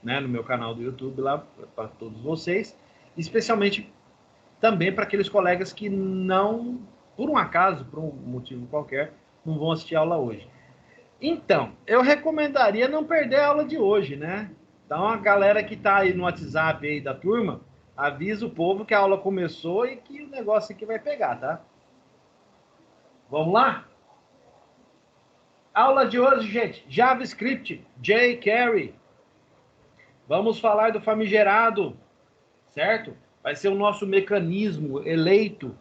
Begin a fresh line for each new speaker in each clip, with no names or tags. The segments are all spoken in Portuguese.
né, no meu canal do YouTube lá para todos vocês, especialmente também para aqueles colegas que não, por um acaso, por um motivo qualquer, não vão assistir a aula hoje. Então, eu recomendaria não perder a aula de hoje, né? Então, a galera que está aí no WhatsApp aí da turma, avisa o povo que a aula começou e que o negócio aqui vai pegar, tá? Vamos lá? Aula de hoje, gente, JavaScript, jQuery. Vamos falar do famigerado, certo? Vai ser o nosso mecanismo eleito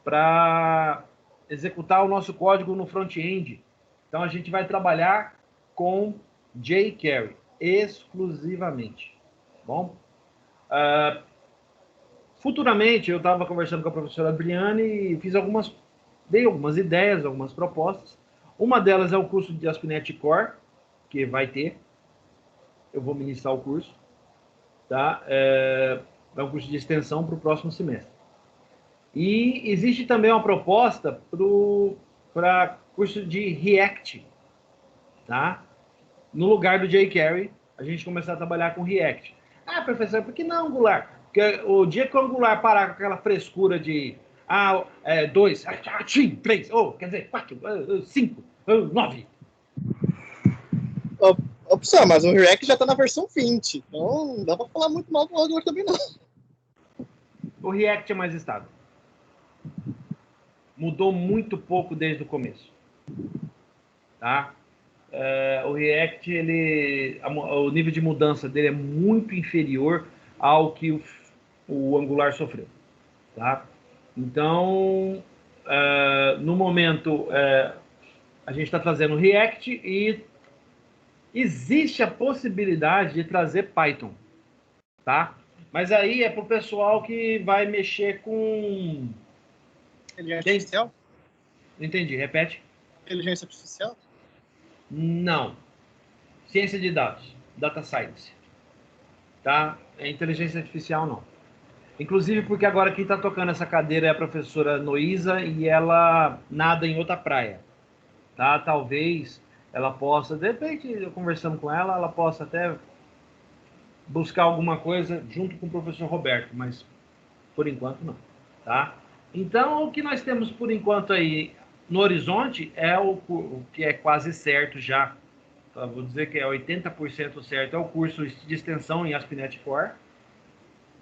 para executar o nosso código no front-end. Então, a gente vai trabalhar com jQuery exclusivamente. Bom? Futuramente, eu estava conversando com a professora Adriane e dei algumas ideias, algumas propostas. Uma delas é o curso de ASP.NET Core, que vai ter. Eu vou ministrar o curso. Tá? É um curso de extensão para o próximo semestre. E existe também uma proposta para curso de React. Tá? No lugar do jQuery, a gente começar a trabalhar com React. Ah, professor, por que não Angular? Porque o dia que o Angular parar com aquela frescura de 2, 3, quer dizer, 4, 5, 9.
Opção, mas o React já está na versão 20, então não dá para falar muito mal do Angular também não.
O React é mais estável. Mudou muito pouco desde o começo. Tá? O React, o nível de mudança dele é muito inferior ao que o Angular sofreu. Tá? Então, no momento, a gente está trazendo React e existe a possibilidade de trazer Python. Tá? Mas aí é para o pessoal que vai mexer com...
Inteligência artificial?
Entendi, repete.
Inteligência artificial?
Não. Ciência de dados, Data Science. Tá? Inteligência artificial não. Inclusive porque agora quem está tocando essa cadeira é a professora Noísa e ela nada em outra praia. Tá? Talvez ela possa, de repente, eu conversando com ela, ela possa até buscar alguma coisa junto com o professor Roberto, mas por enquanto não. Tá? Então, o que nós temos por enquanto aí no horizonte é o que é quase certo já. Então, vou dizer que é 80% certo, é o curso de extensão em ASP.NET Core.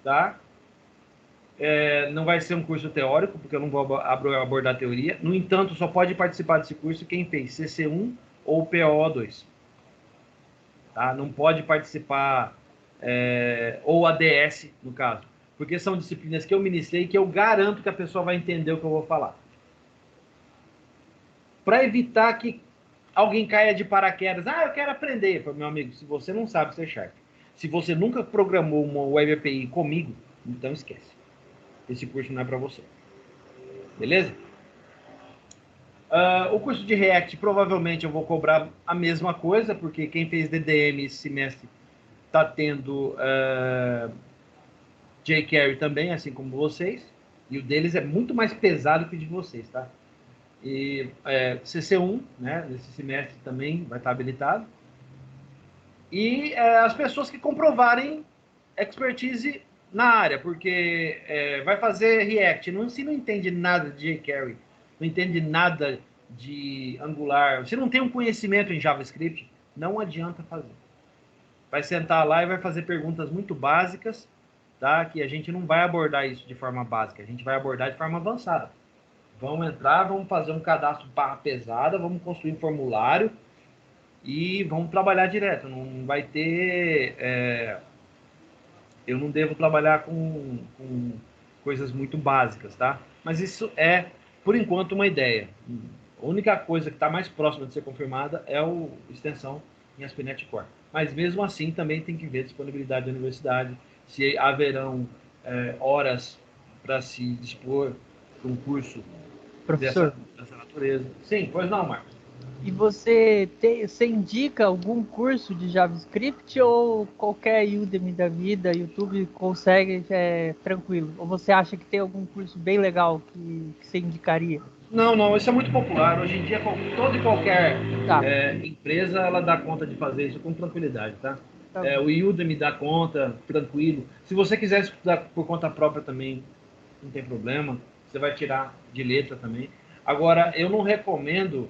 Tá? Não vai ser um curso teórico, porque eu não vou abordar teoria. No entanto, só pode participar desse curso quem fez CC1 ou PO2. Tá? Não pode participar, ou ADS, no caso. Porque são disciplinas que eu ministrei que eu garanto que a pessoa vai entender o que eu vou falar. Para evitar que alguém caia de paraquedas. Eu quero aprender. Meu amigo, se você não sabe C Sharp, se você nunca programou uma Web API comigo, então esquece. Esse curso não é para você. Beleza? O curso de React, provavelmente eu vou cobrar a mesma coisa, porque quem fez DDM esse semestre está tendo jQuery também, assim como vocês. E o deles é muito mais pesado que o de vocês, tá? E CC1, né, nesse semestre também vai estar habilitado. E as pessoas que comprovarem expertise na área, porque vai fazer React, se não entende nada de jQuery, não entende nada de Angular, se não tem um conhecimento em JavaScript, não adianta fazer. Vai sentar lá e vai fazer perguntas muito básicas, tá? Que a gente não vai abordar isso de forma básica, a gente vai abordar de forma avançada. Vamos entrar, vamos fazer um cadastro barra pesada, vamos construir um formulário e vamos trabalhar direto. Não vai ter... eu não devo trabalhar com coisas muito básicas, tá? Mas isso é, por enquanto, uma ideia. A única coisa que está mais próxima de ser confirmada é a extensão em ASP.NET Core. Mas mesmo assim, também tem que ver a disponibilidade da universidade, se haverão horas para se dispor para um curso dessa natureza. Sim, pois não, Marcos.
E você indica algum curso de JavaScript ou qualquer Udemy da vida, YouTube, consegue, tranquilo? Ou você acha que tem algum curso bem legal que você indicaria?
Não, isso é muito popular. Hoje em dia, toda e qualquer empresa, ela dá conta de fazer isso com tranquilidade, tá?
Tá
o Udemy dá conta, tranquilo. Se você quiser estudar por conta própria também, não tem problema. Você vai tirar de letra também. Agora, eu não recomendo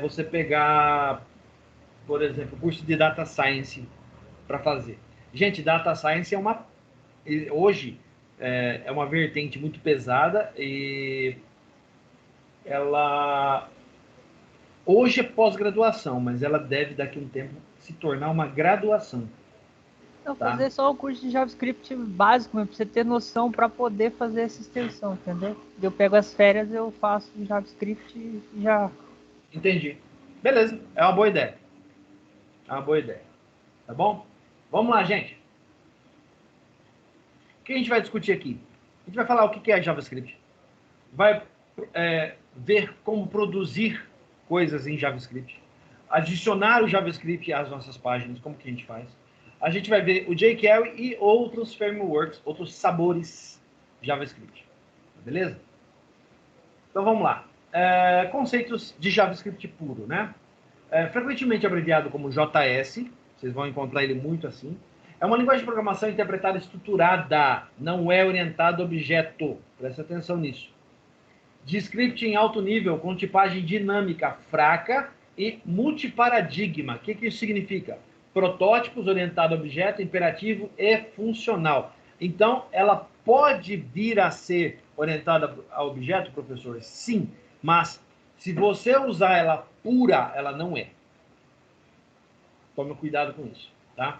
você pegar, por exemplo, o curso de Data Science para fazer. Gente, Data Science hoje é uma vertente muito pesada e ela hoje é pós-graduação, mas ela deve daqui a um tempo se tornar uma graduação.
Não,
Tá?
fazer só o curso de JavaScript básico, para você ter noção para poder fazer essa extensão, entendeu? Eu pego as férias, eu faço JavaScript e já.
Entendi. Beleza, é uma boa ideia. É uma boa ideia. Tá bom? Vamos lá, gente. O que a gente vai discutir aqui? A gente vai falar o que é JavaScript. Vai ver como produzir coisas em JavaScript. Adicionar o JavaScript às nossas páginas, como que a gente faz. A gente vai ver o jQuery e outros frameworks, outros sabores de JavaScript. Beleza? Então vamos lá. Conceitos de JavaScript puro, né? Frequentemente abreviado como JS, vocês vão encontrar ele muito assim. É uma linguagem de programação interpretada estruturada, não é orientada a objeto. Presta atenção nisso. De script em alto nível, com tipagem dinâmica fraca e multiparadigma. O que isso significa? Protótipos orientado a objeto, imperativo e funcional. Então, ela pode vir a ser orientada a objeto, professor? Sim, mas se você usar ela pura, ela não é. Tome cuidado com isso, tá?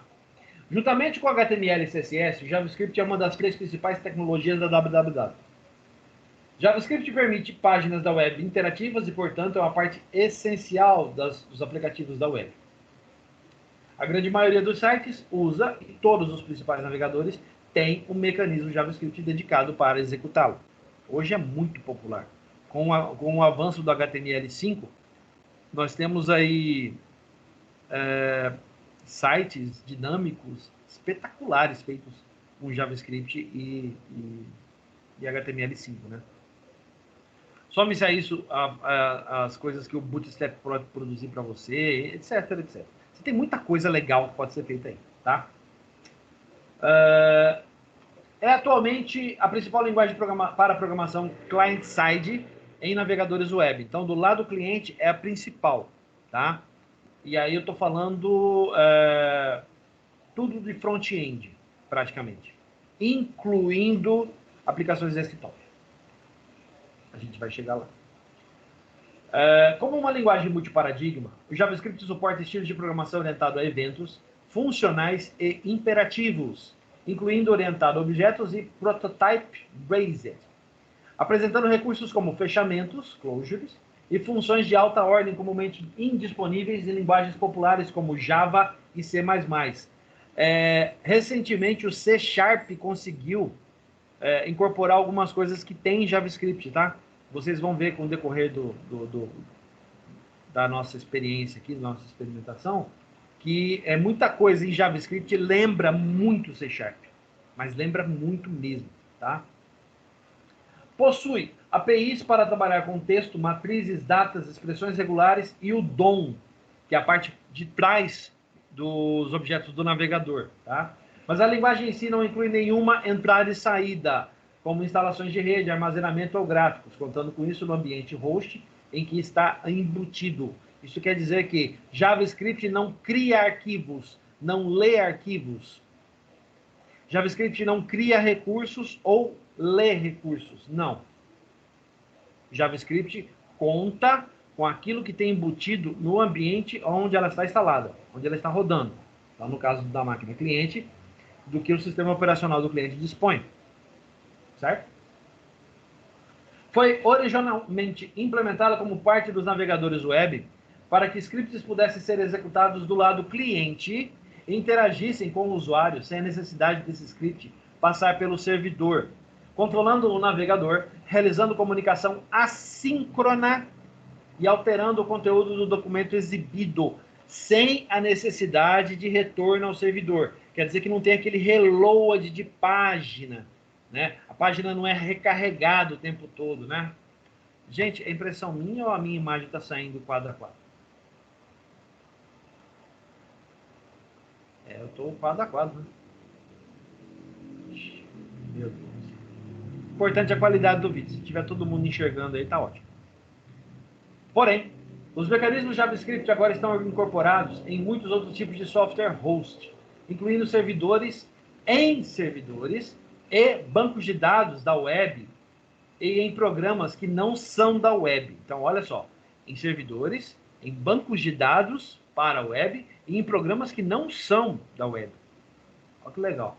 Juntamente com HTML e CSS, o JavaScript é uma das 3 principais tecnologias da www. JavaScript permite páginas da web interativas e, portanto, é uma parte essencial dos aplicativos da web. A grande maioria dos sites usa, e todos os principais navegadores têm um mecanismo JavaScript dedicado para executá-lo. Hoje é muito popular. Com o avanço do HTML5, nós temos aí sites dinâmicos espetaculares feitos com JavaScript e HTML5, né? Some-se a isso as coisas que o Bootstrap pode produzir para você, etc, etc. Você tem muita coisa legal que pode ser feita aí, tá? É atualmente a principal linguagem para programação client-side em navegadores web. Então, do lado do cliente é a principal, tá? E aí eu estou falando tudo de front-end, praticamente, incluindo aplicações desktop. A gente vai chegar lá. Como uma linguagem multiparadigma, o JavaScript suporta estilos de programação orientado a eventos, funcionais e imperativos, incluindo orientado a objetos e prototype-based, apresentando recursos como fechamentos, closures, e funções de alta ordem comumente indisponíveis em linguagens populares como Java e C++. Recentemente, o C# conseguiu incorporar algumas coisas que tem em JavaScript, tá? Vocês vão ver com o decorrer da nossa experiência aqui, da nossa experimentação, que muita coisa em JavaScript lembra muito C#, mas lembra muito mesmo, tá? Possui APIs para trabalhar com texto, matrizes, datas, expressões regulares e o DOM, que é a parte de trás dos objetos do navegador, tá? Mas a linguagem em si não inclui nenhuma entrada e saída, como instalações de rede, armazenamento ou gráficos, contando com isso no ambiente host em que está embutido. Isso quer dizer que JavaScript não cria arquivos, não lê arquivos. JavaScript não cria recursos ou lê recursos, não. JavaScript conta com aquilo que tem embutido no ambiente onde ela está instalada, onde ela está rodando. Então, no caso da máquina cliente, do que o sistema operacional do cliente dispõe. Certo? Foi originalmente implementada como parte dos navegadores web para que scripts pudessem ser executados do lado cliente e interagissem com o usuário sem a necessidade desse script passar pelo servidor, controlando o navegador, realizando comunicação assíncrona e alterando o conteúdo do documento exibido, sem a necessidade de retorno ao servidor. Quer dizer que não tem aquele reload de página, né? A página não é recarregada o tempo todo, né? Gente, é impressão minha ou a minha imagem está saindo quadro a quadro? Eu estou quadro a quadro, né? Meu Deus. Importante é a qualidade do vídeo. Se tiver todo mundo enxergando aí, tá ótimo. Porém, os mecanismos JavaScript agora estão incorporados em muitos outros tipos de software host, incluindo servidores e bancos de dados da web e em programas que não são da web. Então, olha só, em servidores, em bancos de dados para a web e em programas que não são da web. Olha que legal.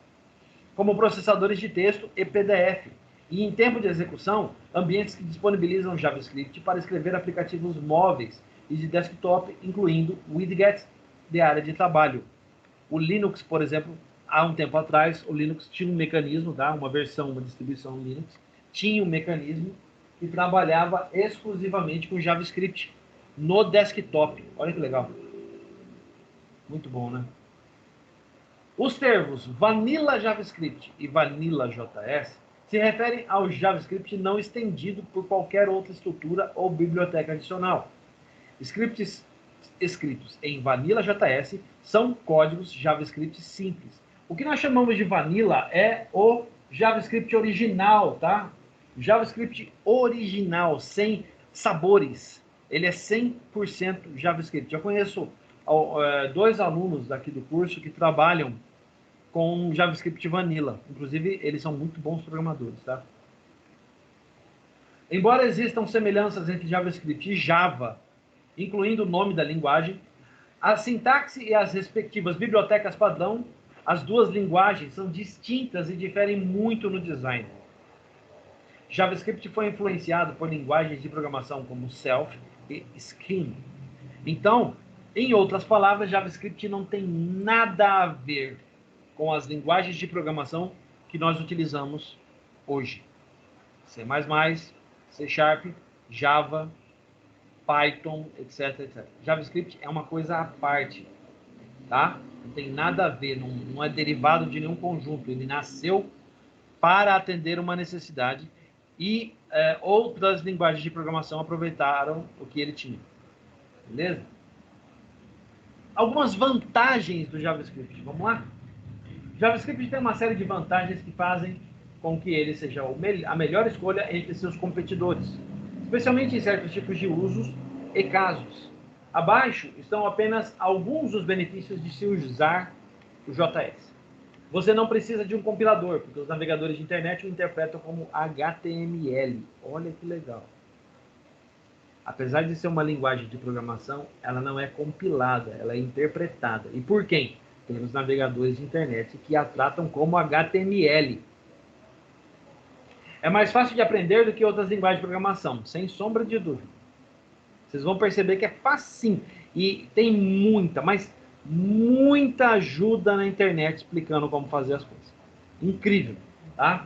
Como processadores de texto e PDF. E em tempo de execução, ambientes que disponibilizam JavaScript para escrever aplicativos móveis e de desktop, incluindo widgets de área de trabalho. O Linux, por exemplo, há um tempo atrás, o Linux tinha um mecanismo, tá? Uma distribuição Linux, tinha um mecanismo que trabalhava exclusivamente com JavaScript no desktop. Olha que legal. Muito bom, né? Os termos Vanilla JavaScript e Vanilla JS se referem ao JavaScript não estendido por qualquer outra estrutura ou biblioteca adicional. Scripts escritos em Vanilla JS são códigos JavaScript simples. O que nós chamamos de Vanilla é o JavaScript original, tá? JavaScript original, sem sabores. Ele é 100% JavaScript. Eu conheço 2 alunos daqui do curso que trabalham com JavaScript Vanilla. Inclusive, eles são muito bons programadores, tá? Embora existam semelhanças entre JavaScript e Java, incluindo o nome da linguagem, a sintaxe e as respectivas bibliotecas padrão, as duas linguagens são distintas e diferem muito no design. JavaScript foi influenciado por linguagens de programação como Self e Scheme. Então, em outras palavras, JavaScript não tem nada a ver com as linguagens de programação que nós utilizamos hoje. C++, C Sharp, Java, Python, etc, etc. JavaScript é uma coisa à parte, tá? Não tem nada a ver, não é derivado de nenhum conjunto. Ele nasceu para atender uma necessidade e outras linguagens de programação aproveitaram o que ele tinha. Beleza? Algumas vantagens do JavaScript. Vamos lá? JavaScript tem uma série de vantagens que fazem com que ele seja a melhor escolha entre seus competidores, especialmente em certos tipos de usos e casos. Abaixo estão apenas alguns dos benefícios de se usar o JS. Você não precisa de um compilador, porque os navegadores de internet o interpretam como HTML. Olha que legal. Apesar de ser uma linguagem de programação, ela não é compilada, ela é interpretada. E por quem? Pelos navegadores de internet que a tratam como HTML. É mais fácil de aprender do que outras linguagens de programação, sem sombra de dúvida. Vocês vão perceber que é facinho. E tem muita, mas muita ajuda na internet explicando como fazer as coisas. Incrível, tá?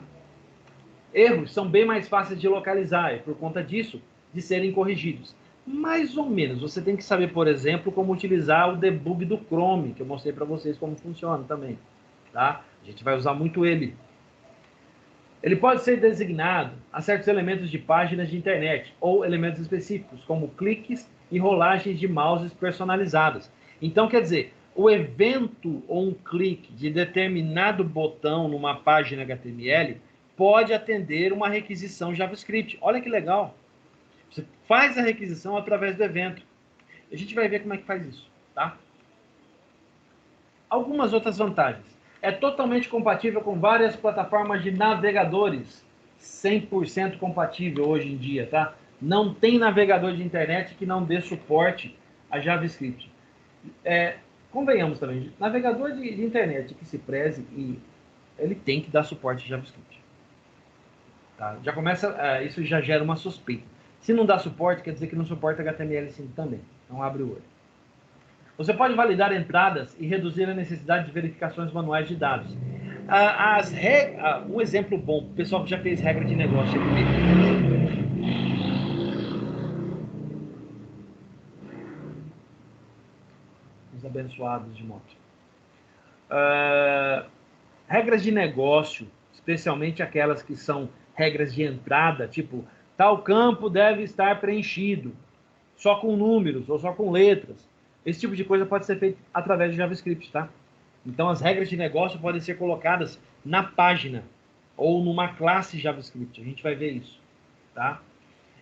Erros são bem mais fáceis de localizar e, por conta disso, de serem corrigidos. Mais ou menos. Você tem que saber, por exemplo, como utilizar o debug do Chrome, que eu mostrei para vocês como funciona também. Tá? A gente vai usar muito ele. Ele pode ser designado a certos elementos de páginas de internet ou elementos específicos, como cliques e rolagens de mouses personalizadas. Então, quer dizer, o evento ou um clique de determinado botão numa página HTML pode atender uma requisição JavaScript. Olha que legal. Você faz a requisição através do evento. A gente vai ver como é que faz isso, tá? Algumas outras vantagens. É totalmente compatível com várias plataformas de navegadores. 100% compatível hoje em dia, tá? Não tem navegador de internet que não dê suporte a JavaScript. Convenhamos também, navegador de internet que se preze, e ele tem que dar suporte a JavaScript. Tá? Já começa, isso já gera uma suspeita. Se não dá suporte, quer dizer que não suporta HTML5 também. Então abre o olho. Você pode validar entradas e reduzir a necessidade de verificações manuais de dados. Um exemplo bom, o pessoal que já fez regra de negócio aqui. Os abençoados de moto. Regras de negócio, especialmente aquelas que são regras de entrada, tipo, tal campo deve estar preenchido, só com números ou só com letras. Esse tipo de coisa pode ser feito através de JavaScript, tá? Então, as regras de negócio podem ser colocadas na página ou numa classe JavaScript. A gente vai ver isso, tá?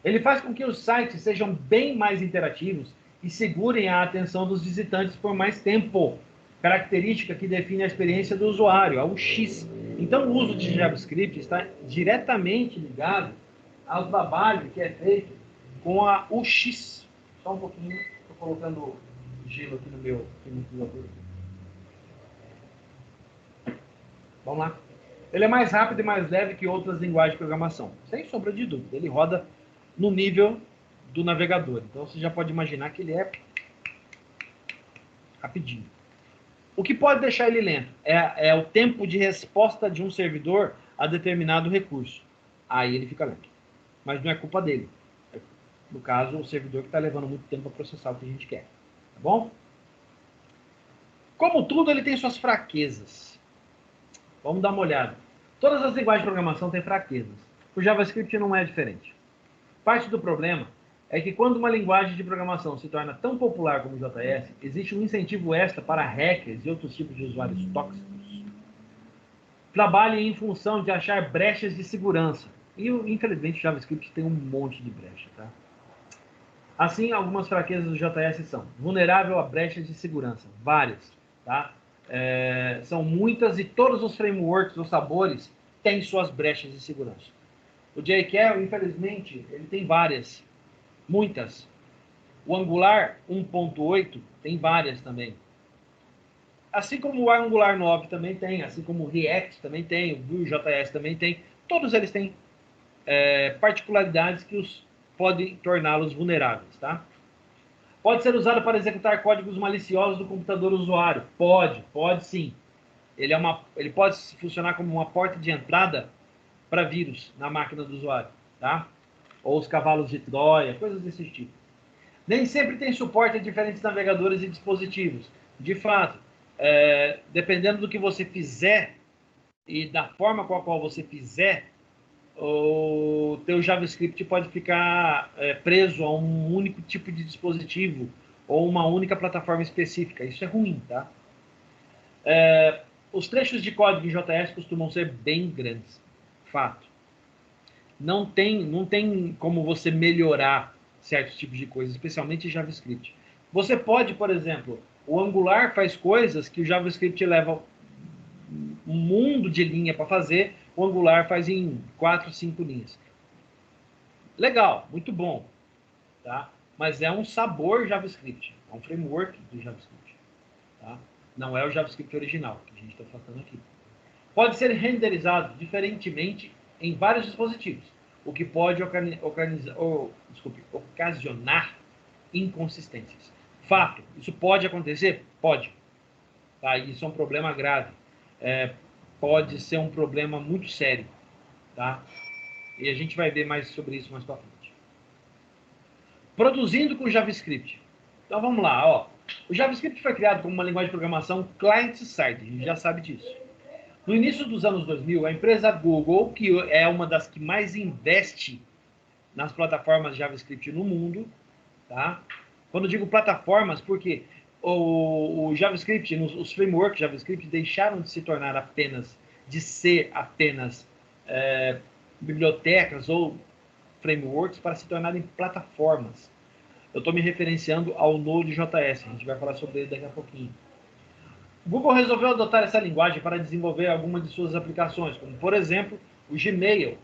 Ele faz com que os sites sejam bem mais interativos e segurem a atenção dos visitantes por mais tempo, característica que define a experiência do usuário, a UX. Então, o uso de JavaScript está diretamente ligado ao trabalho que é feito com a UX. Só um pouquinho, estou colocando gelo aqui no meu ventilador. Vamos lá. Ele é mais rápido e mais leve que outras linguagens de programação. Sem sombra de dúvida. Ele roda no nível do navegador. Então, você já pode imaginar que ele é rapidinho. O que pode deixar ele lento é o tempo de resposta de um servidor a determinado recurso. Aí ele fica lento. Mas não é culpa dele. É, no caso, o servidor que está levando muito tempo para processar o que a gente quer. Tá bom? Como tudo, ele tem suas fraquezas. Vamos dar uma olhada. Todas as linguagens de programação têm fraquezas. O JavaScript não é diferente. Parte do problema é que quando uma linguagem de programação se torna tão popular como o JS, existe um incentivo extra para hackers e outros tipos de usuários tóxicos. Trabalhem em função de achar brechas de segurança. E, infelizmente, o JavaScript tem um monte de brecha, tá? Assim, algumas fraquezas do JS são vulnerável a brechas de segurança. Várias, tá? São muitas e todos os frameworks ou sabores têm suas brechas de segurança. O JQuery, infelizmente, ele tem várias. Muitas. O Angular 1.8 tem várias também. Assim como o Angular 9 também tem, assim como o React também tem, o Vue.js também tem. Todos eles têm particularidades que podem torná-los vulneráveis, tá? Pode ser usado para executar códigos maliciosos do computador usuário. Pode sim. Ele pode funcionar como uma porta de entrada para vírus na máquina do usuário, tá? Ou os cavalos de Troia, coisas desse tipo. Nem sempre tem suporte a diferentes navegadores e dispositivos. De fato, dependendo do que você fizer e da forma com a qual você fizer, o teu JavaScript pode ficar preso a um único tipo de dispositivo ou uma única plataforma específica. Isso é ruim, tá? Os trechos de código em JS costumam ser bem grandes. Fato. Não tem como você melhorar certos tipos de coisas, especialmente em JavaScript. Você pode, por exemplo, o Angular faz coisas que o JavaScript leva um mundo de linha para fazer, o Angular faz em 4, 5 linhas. Legal, muito bom, tá? Mas é um sabor JavaScript, é um framework do JavaScript, tá? Não é o JavaScript original que a gente está tratando aqui. Pode ser renderizado diferentemente em vários dispositivos, o que pode ocasionar inconsistências. Fato, isso pode acontecer? Pode. Tá? Isso é um problema grave. Pode ser um problema muito sério. Tá? E a gente vai ver mais sobre isso mais para frente. Produzindo com JavaScript. Então vamos lá. Ó. O JavaScript foi criado como uma linguagem de programação client-side. A gente já sabe disso. No início dos anos 2000, a empresa Google, que é uma das que mais investe nas plataformas JavaScript no mundo, tá? Quando eu digo plataformas, porque o JavaScript, os frameworks JavaScript deixaram de ser apenas bibliotecas ou frameworks para se tornarem plataformas. Eu estou me referenciando ao Node.js, a gente vai falar sobre ele daqui a pouquinho. O Google resolveu adotar essa linguagem para desenvolver algumas de suas aplicações, como, por exemplo, o Gmail.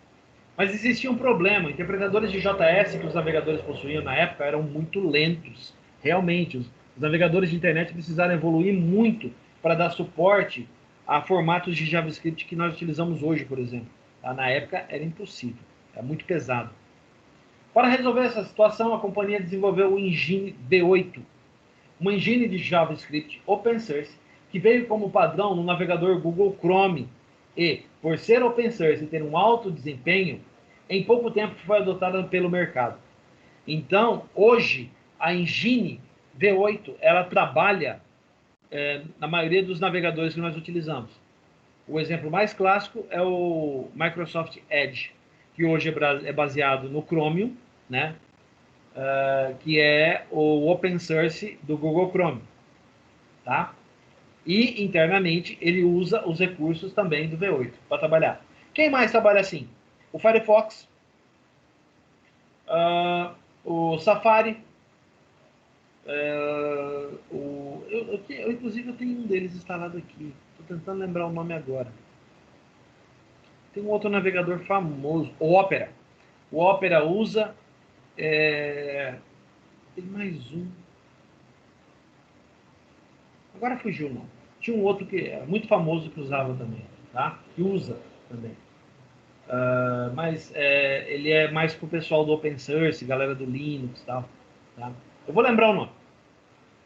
Mas existia um problema. Interpretadores de JS que os navegadores possuíam na época eram muito lentos. Realmente, os navegadores de internet precisaram evoluir muito para dar suporte a formatos de JavaScript que nós utilizamos hoje, por exemplo. Na época era impossível. É muito pesado. Para resolver essa situação, a companhia desenvolveu o Engine V8, uma engine de JavaScript open source que veio como padrão no navegador Google Chrome e, por ser open source e ter um alto desempenho, em pouco tempo foi adotada pelo mercado. Então, hoje, a engine V8, ela trabalha na maioria dos navegadores que nós utilizamos. O exemplo mais clássico é o Microsoft Edge, que hoje é baseado no Chromium, né? Que é o open source do Google Chrome. Tá? E, internamente, ele usa os recursos também do V8 para trabalhar. Quem mais trabalha assim? O Firefox, o Safari, inclusive, eu tenho um deles instalado aqui. Estou tentando lembrar o nome agora. Tem um outro navegador famoso, o Opera. O Opera usa... tem mais um. Agora fugiu o nome. Tinha um outro que é muito famoso que usava também, tá? Que usa também. Mas ele é mais pro pessoal do Open Source, galera do Linux e tal. Tá? Eu vou lembrar o nome.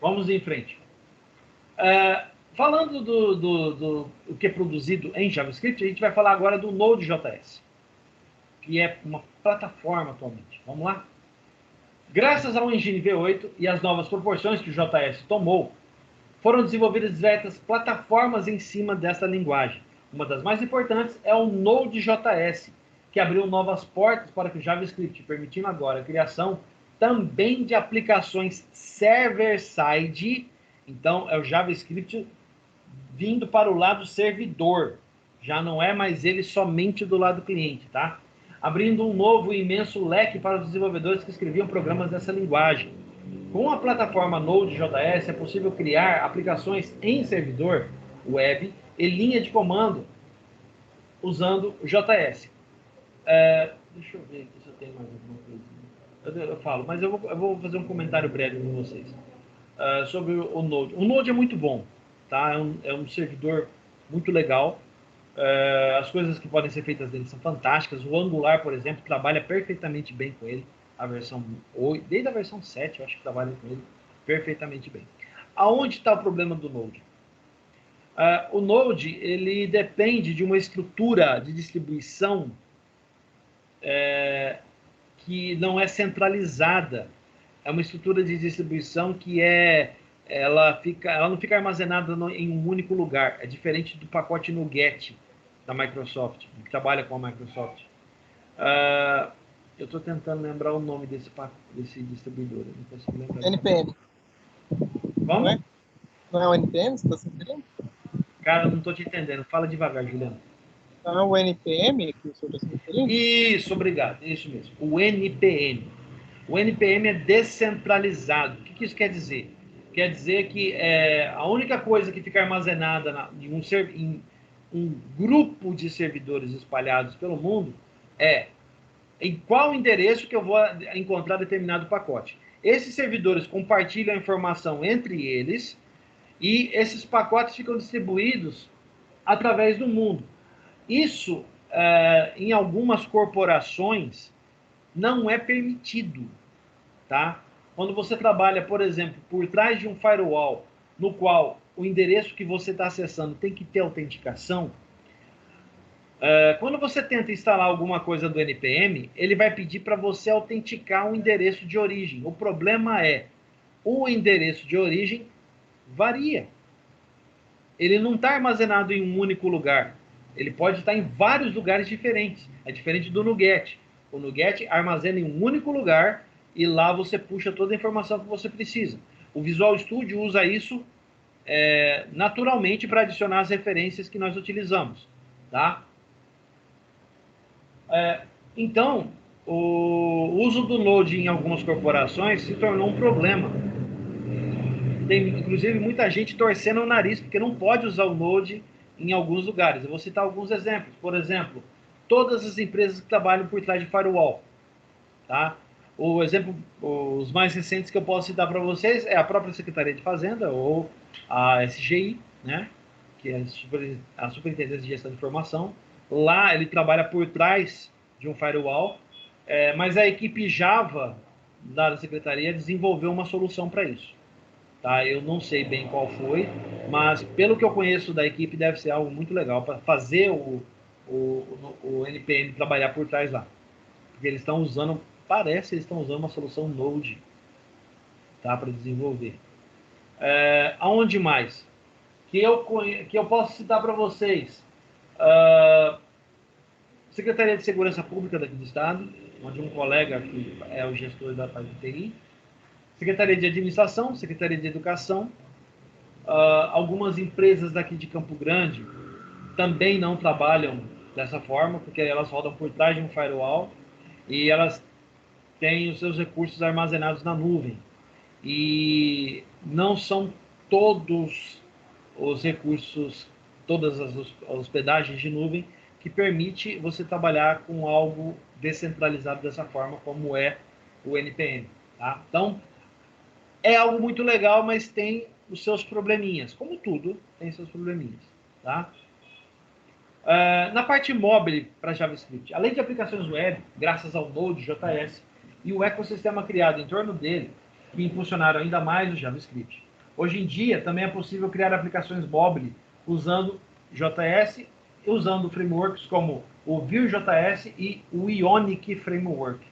Vamos em frente. Falando do que é produzido em JavaScript, a gente vai falar agora do Node.js, que é uma plataforma atualmente. Vamos lá? Graças ao Engine V8 e às novas proporções que o JS tomou, foram desenvolvidas diversas plataformas em cima dessa linguagem. Uma das mais importantes é o Node.js, que abriu novas portas para que o JavaScript, permitindo agora a criação também de aplicações server-side. Então, é o JavaScript vindo para o lado servidor. Já não é mais ele somente do lado cliente, tá? Abrindo um novo e imenso leque para os desenvolvedores que escreviam programas dessa linguagem. Com a plataforma Node.js é possível criar aplicações em servidor web e linha de comando usando o JS. Deixa eu ver aqui se eu tenho mais alguma coisa. Eu falo, mas eu vou fazer um comentário breve com vocês sobre o Node. O Node é muito bom, tá? É um servidor muito legal. As coisas que podem ser feitas dele são fantásticas. O Angular, por exemplo, trabalha perfeitamente bem com ele. A versão 8, desde a versão 7, eu acho que trabalha com ele perfeitamente bem. Aonde está o problema do Node? O Node ele depende de uma estrutura de distribuição que não é centralizada. É uma estrutura de distribuição que ela não fica armazenada em um único lugar. É diferente do pacote NuGet da Microsoft, que trabalha com a Microsoft. Eu estou tentando lembrar o nome desse distribuidor. Eu não consigo lembrar.
NPM.
Como?
Não é o NPM, você está se referindo?
Cara, eu não estou te entendendo. Fala devagar, Juliano.
Não é o NPM que o senhor está se referindo?
Isso, obrigado. Isso mesmo. O NPM. O NPM é descentralizado. O que isso quer dizer? Quer dizer que a única coisa que fica armazenada em um grupo de servidores espalhados pelo mundo é em qual endereço que eu vou encontrar determinado pacote. Esses servidores compartilham a informação entre eles e esses pacotes ficam distribuídos através do mundo. Isso, em algumas corporações, não é permitido, tá? Quando você trabalha, por exemplo, por trás de um firewall, no qual o endereço que você está acessando tem que ter autenticação, quando você tenta instalar alguma coisa do NPM, ele vai pedir para você autenticar um endereço de origem. O problema é, o endereço de origem varia. Ele não está armazenado em um único lugar. Ele pode estar em vários lugares diferentes. É diferente do NuGet. O NuGet armazena em um único lugar e lá você puxa toda a informação que você precisa. O Visual Studio usa isso naturalmente para adicionar as referências que nós utilizamos, tá? Então, o uso do Node em algumas corporações se tornou um problema. Tem, inclusive, muita gente torcendo o nariz, porque não pode usar o Node em alguns lugares. Eu vou citar alguns exemplos. Por exemplo, todas as empresas que trabalham por trás de firewall. Tá? Os mais recentes que eu posso citar para vocês é a própria Secretaria de Fazenda, ou a SGI, né? Que é a Superintendência de Gestão de Informação. Lá ele trabalha por trás de um firewall, mas a equipe Java da Secretaria desenvolveu uma solução para isso. Tá? Eu não sei bem qual foi, mas pelo que eu conheço da equipe, deve ser algo muito legal para fazer o NPM trabalhar por trás lá. Porque eles estão usando, parece que eles estão usando uma solução Node, tá, para desenvolver. Aonde mais? Que eu posso citar para vocês. Secretaria de Segurança Pública daqui do Estado, onde um colega que é o gestor da parte de TI. Secretaria de Administração, Secretaria de Educação, Algumas empresas daqui de Campo Grande também não trabalham dessa forma, porque elas rodam por trás de um firewall e elas têm os seus recursos armazenados na nuvem. E não são todos os recursos, todas as hospedagens de nuvem que permite você trabalhar com algo descentralizado dessa forma, como é o NPM. Tá? Então, é algo muito legal, mas tem os seus probleminhas. Como tudo, tem seus probleminhas. Tá? Na parte mobile para JavaScript, além de aplicações web, graças ao Node.js e o ecossistema criado em torno dele, que impulsionaram ainda mais o JavaScript. Hoje em dia, também é possível criar aplicações mobile usando JS e usando frameworks como o Vue.js e o Ionic Framework.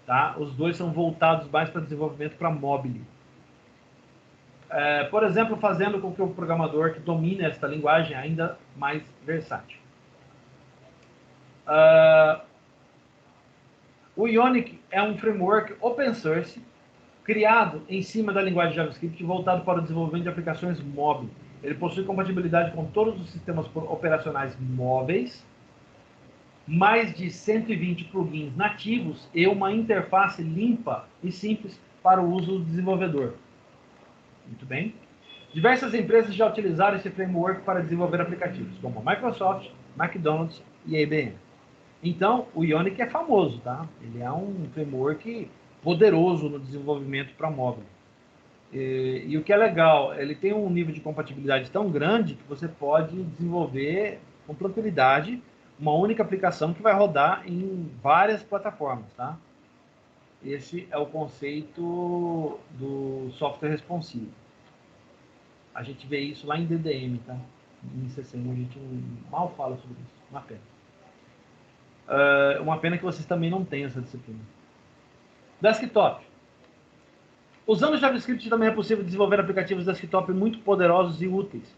Tá? Os dois são voltados mais para desenvolvimento para mobile. Por exemplo, fazendo com que o programador que domine esta linguagem ainda mais versátil. O Ionic é um framework open source criado em cima da linguagem JavaScript voltado para o desenvolvimento de aplicações móveis. Ele possui compatibilidade com todos os sistemas operacionais móveis, mais de 120 plugins nativos e uma interface limpa e simples para o uso do desenvolvedor. Muito bem. Diversas empresas já utilizaram esse framework para desenvolver aplicativos, como a Microsoft, McDonald's e a IBM. Então, o Ionic é famoso, tá? Ele é um framework poderoso no desenvolvimento para móvel. E o que é legal, ele tem um nível de compatibilidade tão grande que você pode desenvolver com tranquilidade uma única aplicação que vai rodar em várias plataformas, tá? Esse é o conceito do software responsivo. A gente vê isso lá em DDM, tá? Em CCM, a gente mal fala sobre isso. Uma pena. Uma pena que vocês também não tenham essa disciplina. Desktop. Usando JavaScript também é possível desenvolver aplicativos desktop muito poderosos e úteis.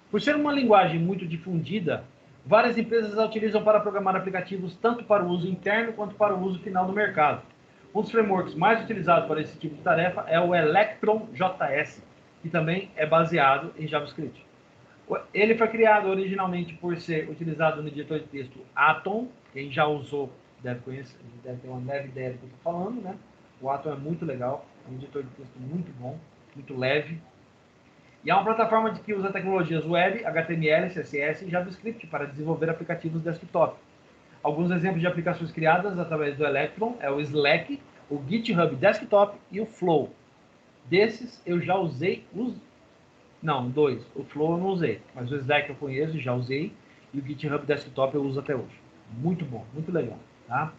Por ser uma linguagem muito difundida, várias empresas a utilizam para programar aplicativos tanto para o uso interno quanto para o uso final do mercado. Um dos frameworks mais utilizados para esse tipo de tarefa é o Electron.js, que também é baseado em JavaScript. Ele foi criado originalmente por ser utilizado no editor de texto Atom. Quem já usou deve conhecer, deve ter uma leve ideia do que eu estou falando, né? O Atom é muito legal, é um editor de texto muito bom, muito leve. E é uma plataforma que usa tecnologias web, HTML, CSS e JavaScript para desenvolver aplicativos desktop. Alguns exemplos de aplicações criadas através do Electron é o Slack, o GitHub Desktop e o Flow. Desses eu já usei dois. O Flow eu não usei, mas o Slack eu conheço, já usei, e o GitHub Desktop eu uso até hoje. Muito bom, muito legal. Tá?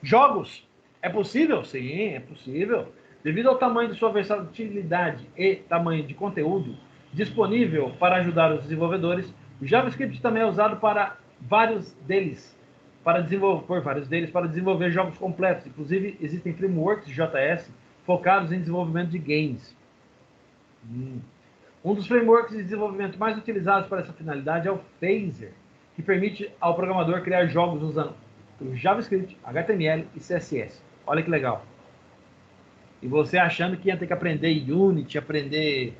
Jogos. É possível? Sim, é possível. Devido ao tamanho de sua versatilidade e tamanho de conteúdo disponível para ajudar os desenvolvedores, o JavaScript também é usado para vários deles para desenvolver jogos completos. Inclusive, existem frameworks de JS focados em desenvolvimento de games. Um dos frameworks de desenvolvimento mais utilizados para essa finalidade é o Phaser, que permite ao programador criar jogos usando o JavaScript, HTML e CSS. Olha que legal. E você achando que ia ter que aprender Unity, aprender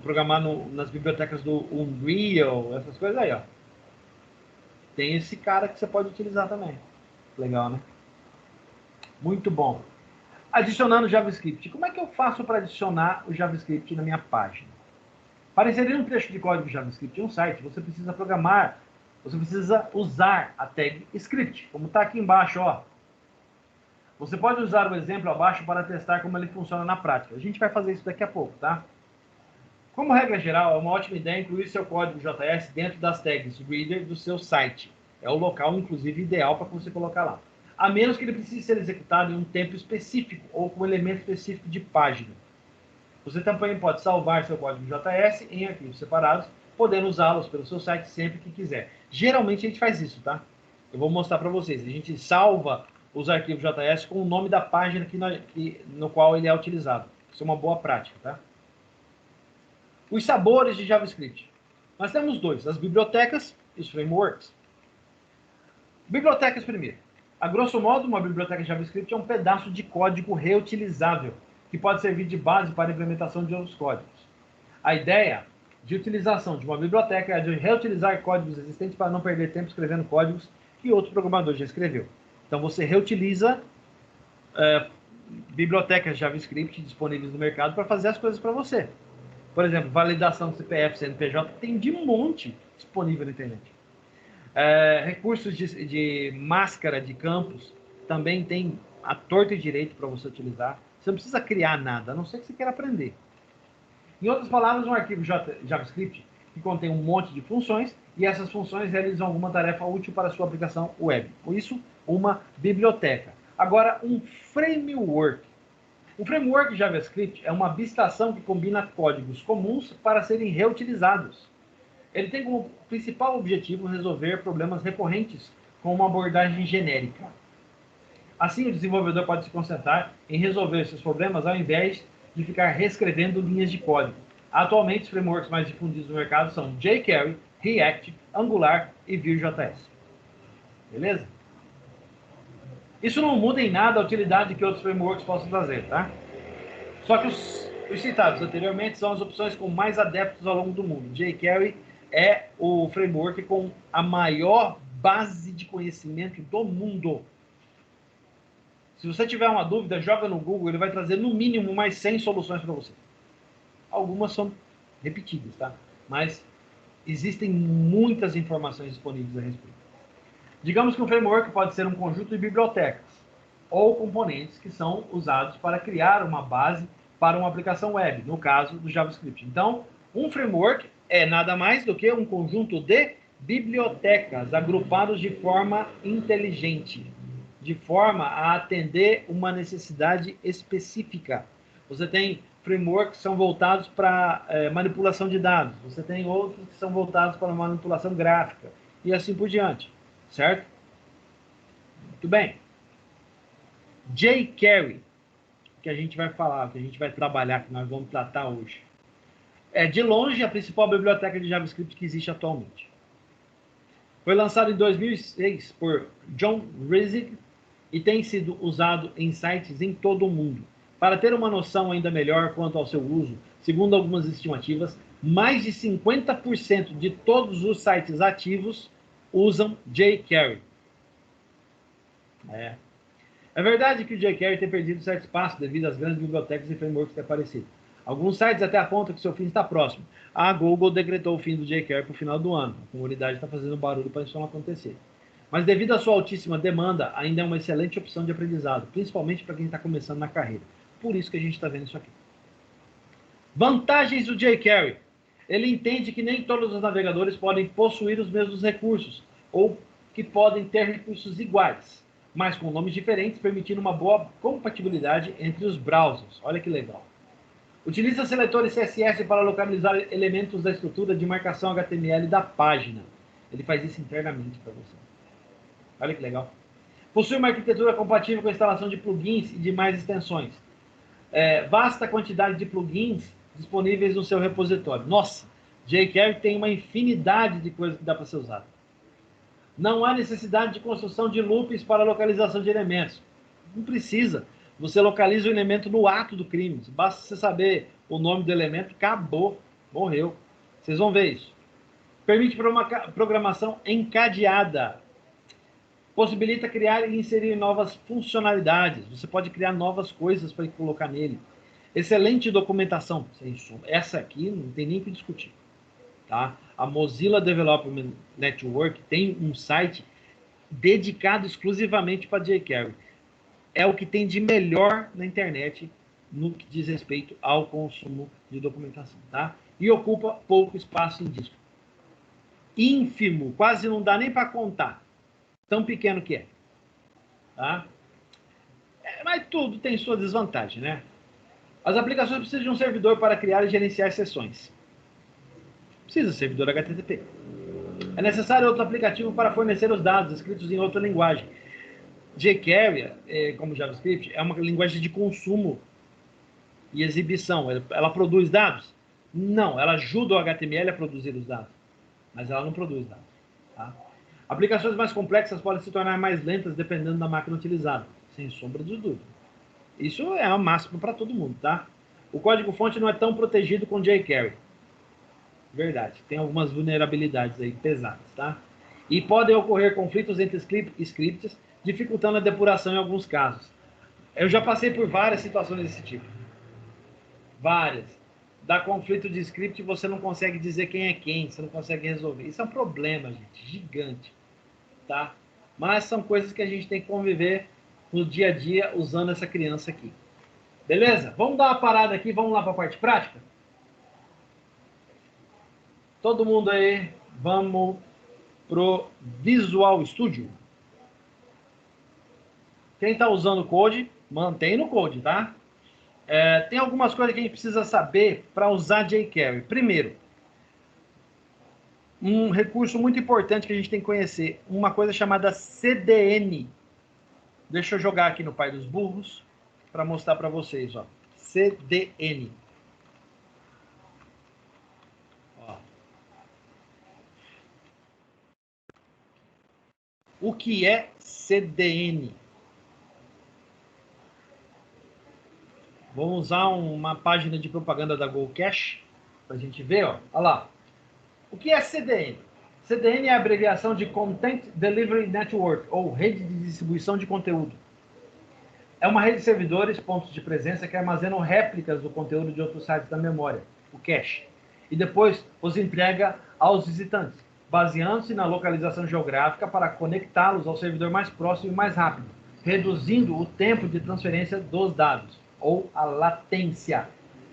programar nas bibliotecas do Unreal, essas coisas aí, ó. Tem esse cara que você pode utilizar também. Legal, né? Muito bom. Adicionando JavaScript. Como é que eu faço para adicionar o JavaScript na minha página? Para inserir um trecho de código JavaScript em um site, você precisa usar a tag script, como está aqui embaixo, ó. Você pode usar o exemplo abaixo para testar como ele funciona na prática. A gente vai fazer isso daqui a pouco, tá? Como regra geral, é uma ótima ideia incluir seu código JS dentro das tags reader do seu site. É o local, inclusive, ideal para você colocar lá. A menos que ele precise ser executado em um tempo específico ou com um elemento específico de página. Você também pode salvar seu código JS em arquivos separados, podendo usá-los pelo seu site sempre que quiser. Geralmente a gente faz isso, tá? Eu vou mostrar para vocês. A gente salva os arquivos JS com o nome da página no qual ele é utilizado. Isso é uma boa prática, tá? Os sabores de JavaScript. Nós temos dois, as bibliotecas e os frameworks. Bibliotecas primeiro. A grosso modo, uma biblioteca JavaScript é um pedaço de código reutilizável que pode servir de base para a implementação de outros códigos. A ideia de utilização de uma biblioteca é de reutilizar códigos existentes para não perder tempo escrevendo códigos que outro programador já escreveu. Então, você reutiliza bibliotecas JavaScript disponíveis no mercado para fazer as coisas para você. Por exemplo, validação do CPF, CNPJ, tem de monte disponível na internet. Recursos de máscara de campos também tem a torta e direito para você utilizar. Você não precisa criar nada, a não ser que você queira aprender. Em outras palavras, um arquivo JavaScript que contém um monte de funções e essas funções realizam alguma tarefa útil para a sua aplicação web. Por isso, uma biblioteca. Agora, um framework. Um framework JavaScript é uma abstração que combina códigos comuns para serem reutilizados. Ele tem como principal objetivo resolver problemas recorrentes com uma abordagem genérica. Assim, o desenvolvedor pode se concentrar em resolver esses problemas ao invés de ficar reescrevendo linhas de código. Atualmente, os frameworks mais difundidos no mercado são jQuery, React, Angular e Vue.js. Beleza? Isso não muda em nada a utilidade que outros frameworks possam trazer, tá? Só que os citados anteriormente são as opções com mais adeptos ao longo do mundo. jQuery é o framework com a maior base de conhecimento do mundo. Se você tiver uma dúvida, joga no Google, ele vai trazer no mínimo mais 100 soluções para você. Algumas são repetidas, tá? Mas existem muitas informações disponíveis a respeito. Digamos que um framework pode ser um conjunto de bibliotecas ou componentes que são usados para criar uma base para uma aplicação web, no caso do JavaScript. Então, um framework é nada mais do que um conjunto de bibliotecas agrupados de forma inteligente, de forma a atender uma necessidade específica. Você tem frameworks que são voltados para manipulação de dados, você tem outros que são voltados para manipulação gráfica, e assim por diante, certo? Muito bem. jQuery, que a gente vai falar, que a gente vai trabalhar, que nós vamos tratar hoje, é de longe a principal biblioteca de JavaScript que existe atualmente. Foi lançado em 2006 por John Riesig e tem sido usado em sites em todo o mundo. Para ter uma noção ainda melhor quanto ao seu uso, segundo algumas estimativas, mais de 50% de todos os sites ativos usam jQuery. É verdade que o jQuery tem perdido certo espaço devido às grandes bibliotecas e frameworks que apareceram. Alguns sites até apontam que seu fim está próximo. A Google decretou o fim do jQuery para o final do ano. A comunidade está fazendo barulho para isso não acontecer. Mas devido à sua altíssima demanda, ainda é uma excelente opção de aprendizado, principalmente para quem está começando na carreira. Por isso que a gente está vendo isso aqui. Vantagens do jQuery. Ele entende que nem todos os navegadores podem possuir os mesmos recursos, ou que podem ter recursos iguais, mas com nomes diferentes, permitindo uma boa compatibilidade entre os browsers. Olha que legal. Utiliza seletores CSS para localizar elementos da estrutura de marcação HTML da página. Ele faz isso internamente para você. Olha que legal. Possui uma arquitetura compatível com a instalação de plugins e demais extensões. Vasta quantidade de plugins disponíveis no seu repositório. Nossa, jQuery tem uma infinidade de coisas que dá para ser usado. Não há necessidade de construção de loops para localização de elementos. Não precisa. Você localiza o elemento no ato do crime. Basta você saber o nome do elemento, acabou, morreu. Vocês vão ver isso. Permite para uma programação encadeada. Possibilita criar e inserir novas funcionalidades. Você pode criar novas coisas para colocar nele. Excelente documentação. Essa aqui não tem nem o que discutir. Tá? A Mozilla Development Network tem um site dedicado exclusivamente para jQuery. É o que tem de melhor na internet no que diz respeito ao consumo de documentação. Tá? E ocupa pouco espaço em disco. Ínfimo, quase não dá nem para contar. Tão pequeno que é. Tá? Mas tudo tem sua desvantagem, né? As aplicações precisam de um servidor para criar e gerenciar sessões. Precisa de servidor HTTP. É necessário outro aplicativo para fornecer os dados escritos em outra linguagem. jQuery, como JavaScript, é uma linguagem de consumo e exibição. Ela produz dados? Não, ela ajuda o HTML a produzir os dados. Mas ela não produz dados. Tá? Aplicações mais complexas podem se tornar mais lentas dependendo da máquina utilizada. Sem sombra de dúvida. Isso é o máximo para todo mundo, tá? O código-fonte não é tão protegido com jQuery. Verdade. Tem algumas vulnerabilidades aí pesadas, tá? E podem ocorrer conflitos entre scripts, dificultando a depuração em alguns casos. Eu já passei por várias situações desse tipo. Várias. Dá conflito de script e você não consegue dizer quem é quem, você não consegue resolver. Isso é um problema, gente, gigante, tá? Mas são coisas que a gente tem que conviver no dia a dia usando essa criança aqui. Beleza? Vamos dar uma parada aqui, vamos lá para a parte prática? Todo mundo aí, vamos pro Visual Studio. Quem está usando o Code, mantém no Code, tá? Tem algumas coisas que a gente precisa saber para usar jQuery. Primeiro, um recurso muito importante que a gente tem que conhecer, uma coisa chamada CDN. Deixa eu jogar aqui no Pai dos Burros para mostrar para vocês, ó. CDN. Ó. O que é CDN? Vamos usar uma página de propaganda da Google Cache para a gente ver, ó. Olha lá. O que é CDN? CDN é a abreviação de Content Delivery Network, ou Rede de Distribuição de Conteúdo. É uma rede de servidores, pontos de presença, que armazenam réplicas do conteúdo de outros sites da memória, o cache, e depois os entrega aos visitantes, baseando-se na localização geográfica para conectá-los ao servidor mais próximo e mais rápido, reduzindo o tempo de transferência dos dados, ou a latência.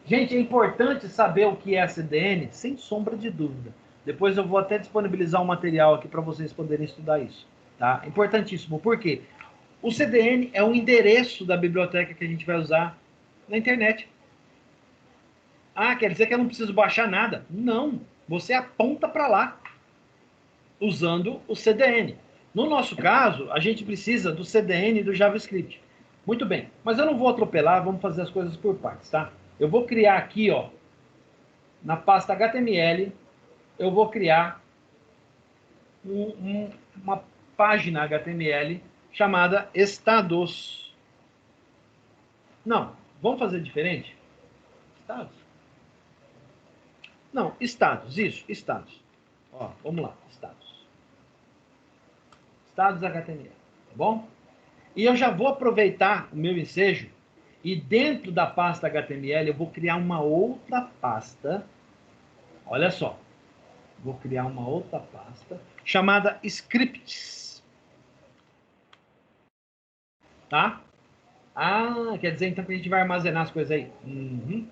Gente, é importante saber o que é a CDN, sem sombra de dúvida. Depois eu vou até disponibilizar um material aqui para vocês poderem estudar isso. Tá? Importantíssimo. Por quê? O CDN é o endereço da biblioteca que a gente vai usar na internet. Ah, quer dizer que eu não preciso baixar nada? Não. Você aponta para lá, usando o CDN. No nosso caso, a gente precisa do CDN do JavaScript. Muito bem, mas eu não vou atropelar, vamos fazer as coisas por partes, tá? Eu vou criar aqui, ó, na pasta HTML, eu vou criar uma página HTML chamada estados. Não, vamos fazer diferente? Estados? Não, estados, isso, estados. Ó, vamos lá, estados. Estados HTML, tá bom? E eu já vou aproveitar o meu ensejo e dentro da pasta HTML eu vou criar uma outra pasta. Olha só, vou criar uma outra pasta chamada scripts. Tá? Ah, quer dizer então que a gente vai armazenar as coisas aí. Uhum.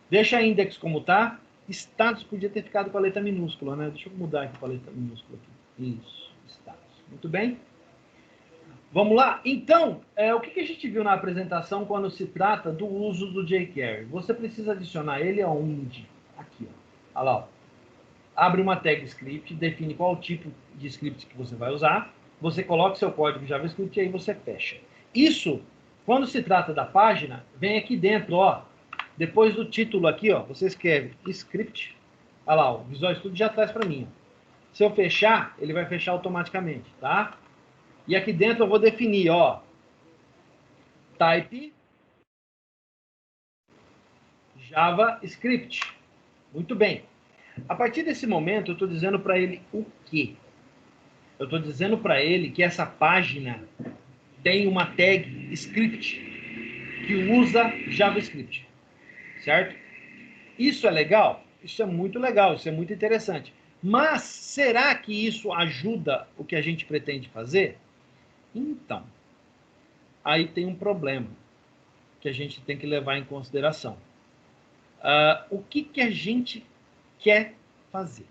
Deixa a index como tá. Status podia ter ficado com a letra minúscula, né? Deixa eu mudar aqui para a letra minúscula. Aqui. Isso, status. Muito bem. Vamos lá? Então, o que a gente viu na apresentação quando se trata do uso do jQuery? Você precisa adicionar ele aonde? Aqui, ó. Olha lá, ó. Abre uma tag script, define qual tipo de script que você vai usar, você coloca seu código JavaScript e aí você fecha. Isso, quando se trata da página, vem aqui dentro, ó, depois do título aqui, ó, você escreve script, olha lá, o Visual Studio já traz para mim. Se eu fechar, ele vai fechar automaticamente, tá? E aqui dentro eu vou definir, ó, type JavaScript. Muito bem. A partir desse momento, eu estou dizendo para ele o quê? Eu estou dizendo para ele que essa página tem uma tag script que usa JavaScript, certo? Isso é legal? Isso é muito legal, isso é muito interessante. Mas será que isso ajuda o que a gente pretende fazer? Então, aí tem um problema que a gente tem que levar em consideração. O que a gente quer fazer?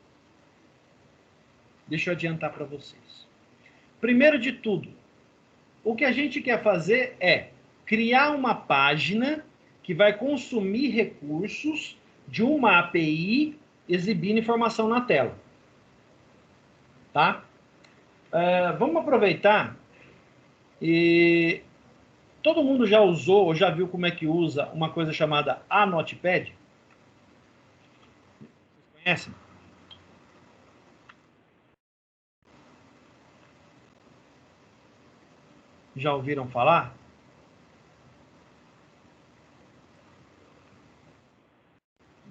Deixa eu adiantar para vocês. Primeiro de tudo, o que a gente quer fazer é criar uma página que vai consumir recursos de uma API exibindo informação na tela. Tá? Vamos aproveitar e todo mundo já usou ou já viu como é que usa uma coisa chamada Notepad? Vocês conhecem? Já ouviram falar?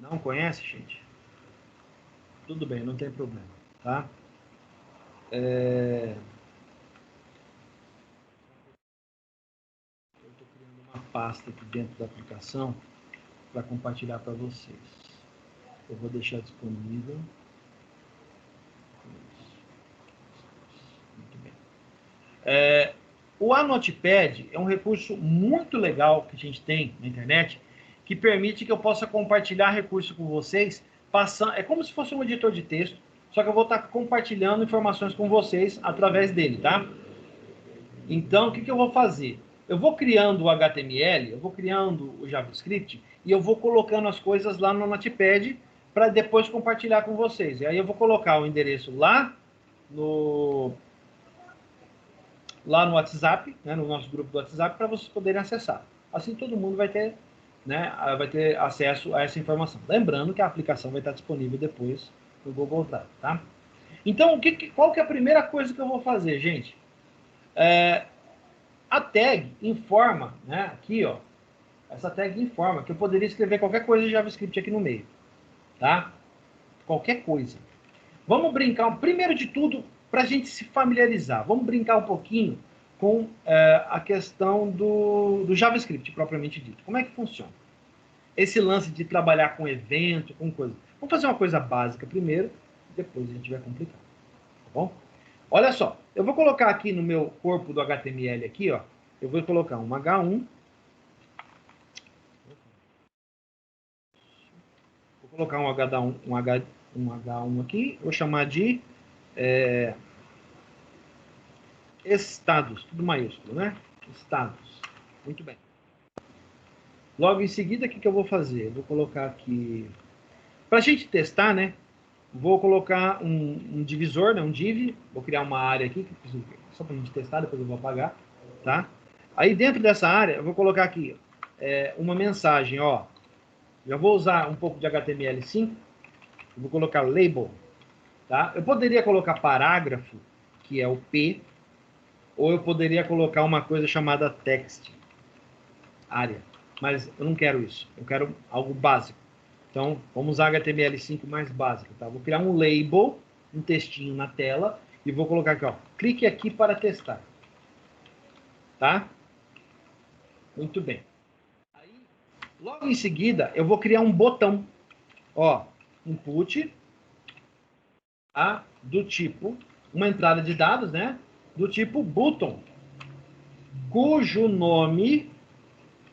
Não conhece, gente? Tudo bem, não tem problema, tá? Eu estou criando uma pasta aqui dentro da aplicação para compartilhar para vocês. Eu vou deixar disponível. Muito bem. O Anotepad é um recurso muito legal que a gente tem na internet, que permite que eu possa compartilhar recurso com vocês, é como se fosse um editor de texto, só que eu vou estar compartilhando informações com vocês através dele, tá? Então, o que eu vou fazer? Eu vou criando o HTML, eu vou criando o JavaScript, e eu vou colocando as coisas lá no Notepad para depois compartilhar com vocês. E aí eu vou colocar o endereço lá no WhatsApp, né, no nosso grupo do WhatsApp, para vocês poderem acessar. Assim todo mundo vai ter, né, acesso a essa informação. Lembrando que a aplicação vai estar disponível depois no Google Drive, tá? Então, qual que é a primeira coisa que eu vou fazer, gente? A tag informa, né, aqui, ó, essa tag informa que eu poderia escrever qualquer coisa de JavaScript aqui no meio, tá? Qualquer coisa. Vamos brincar, primeiro de tudo, para a gente se familiarizar, vamos brincar um pouquinho com a questão do JavaScript, propriamente dito. Como é que funciona? Esse lance de trabalhar com evento, com coisa. Vamos fazer uma coisa básica primeiro, depois a gente vai complicar. Tá bom? Olha só, eu vou colocar aqui no meu corpo do HTML aqui, ó, eu vou colocar um H1. Vou colocar um H1 aqui, vou chamar de estados, tudo maiúsculo, né? Estados. Muito bem. Logo em seguida, o que eu vou fazer? Vou colocar aqui... Para a gente testar, né? Vou colocar um divisor, né? Um div. Vou criar uma área aqui, só para a gente testar, depois eu vou apagar, tá? Aí dentro dessa área, eu vou colocar aqui uma mensagem, ó. Já vou usar um pouco de HTML5. Eu vou colocar label, tá? Eu poderia colocar parágrafo, que é o P, ou eu poderia colocar uma coisa chamada text, área. Mas eu não quero isso. Eu quero algo básico. Então, vamos usar HTML5 mais básico, tá? Vou criar um label, um textinho na tela, e vou colocar aqui, ó. Clique aqui para testar. Tá? Muito bem. Aí, logo em seguida, eu vou criar um botão. Ó, input, do tipo, uma entrada de dados, né? Do tipo button, cujo nome,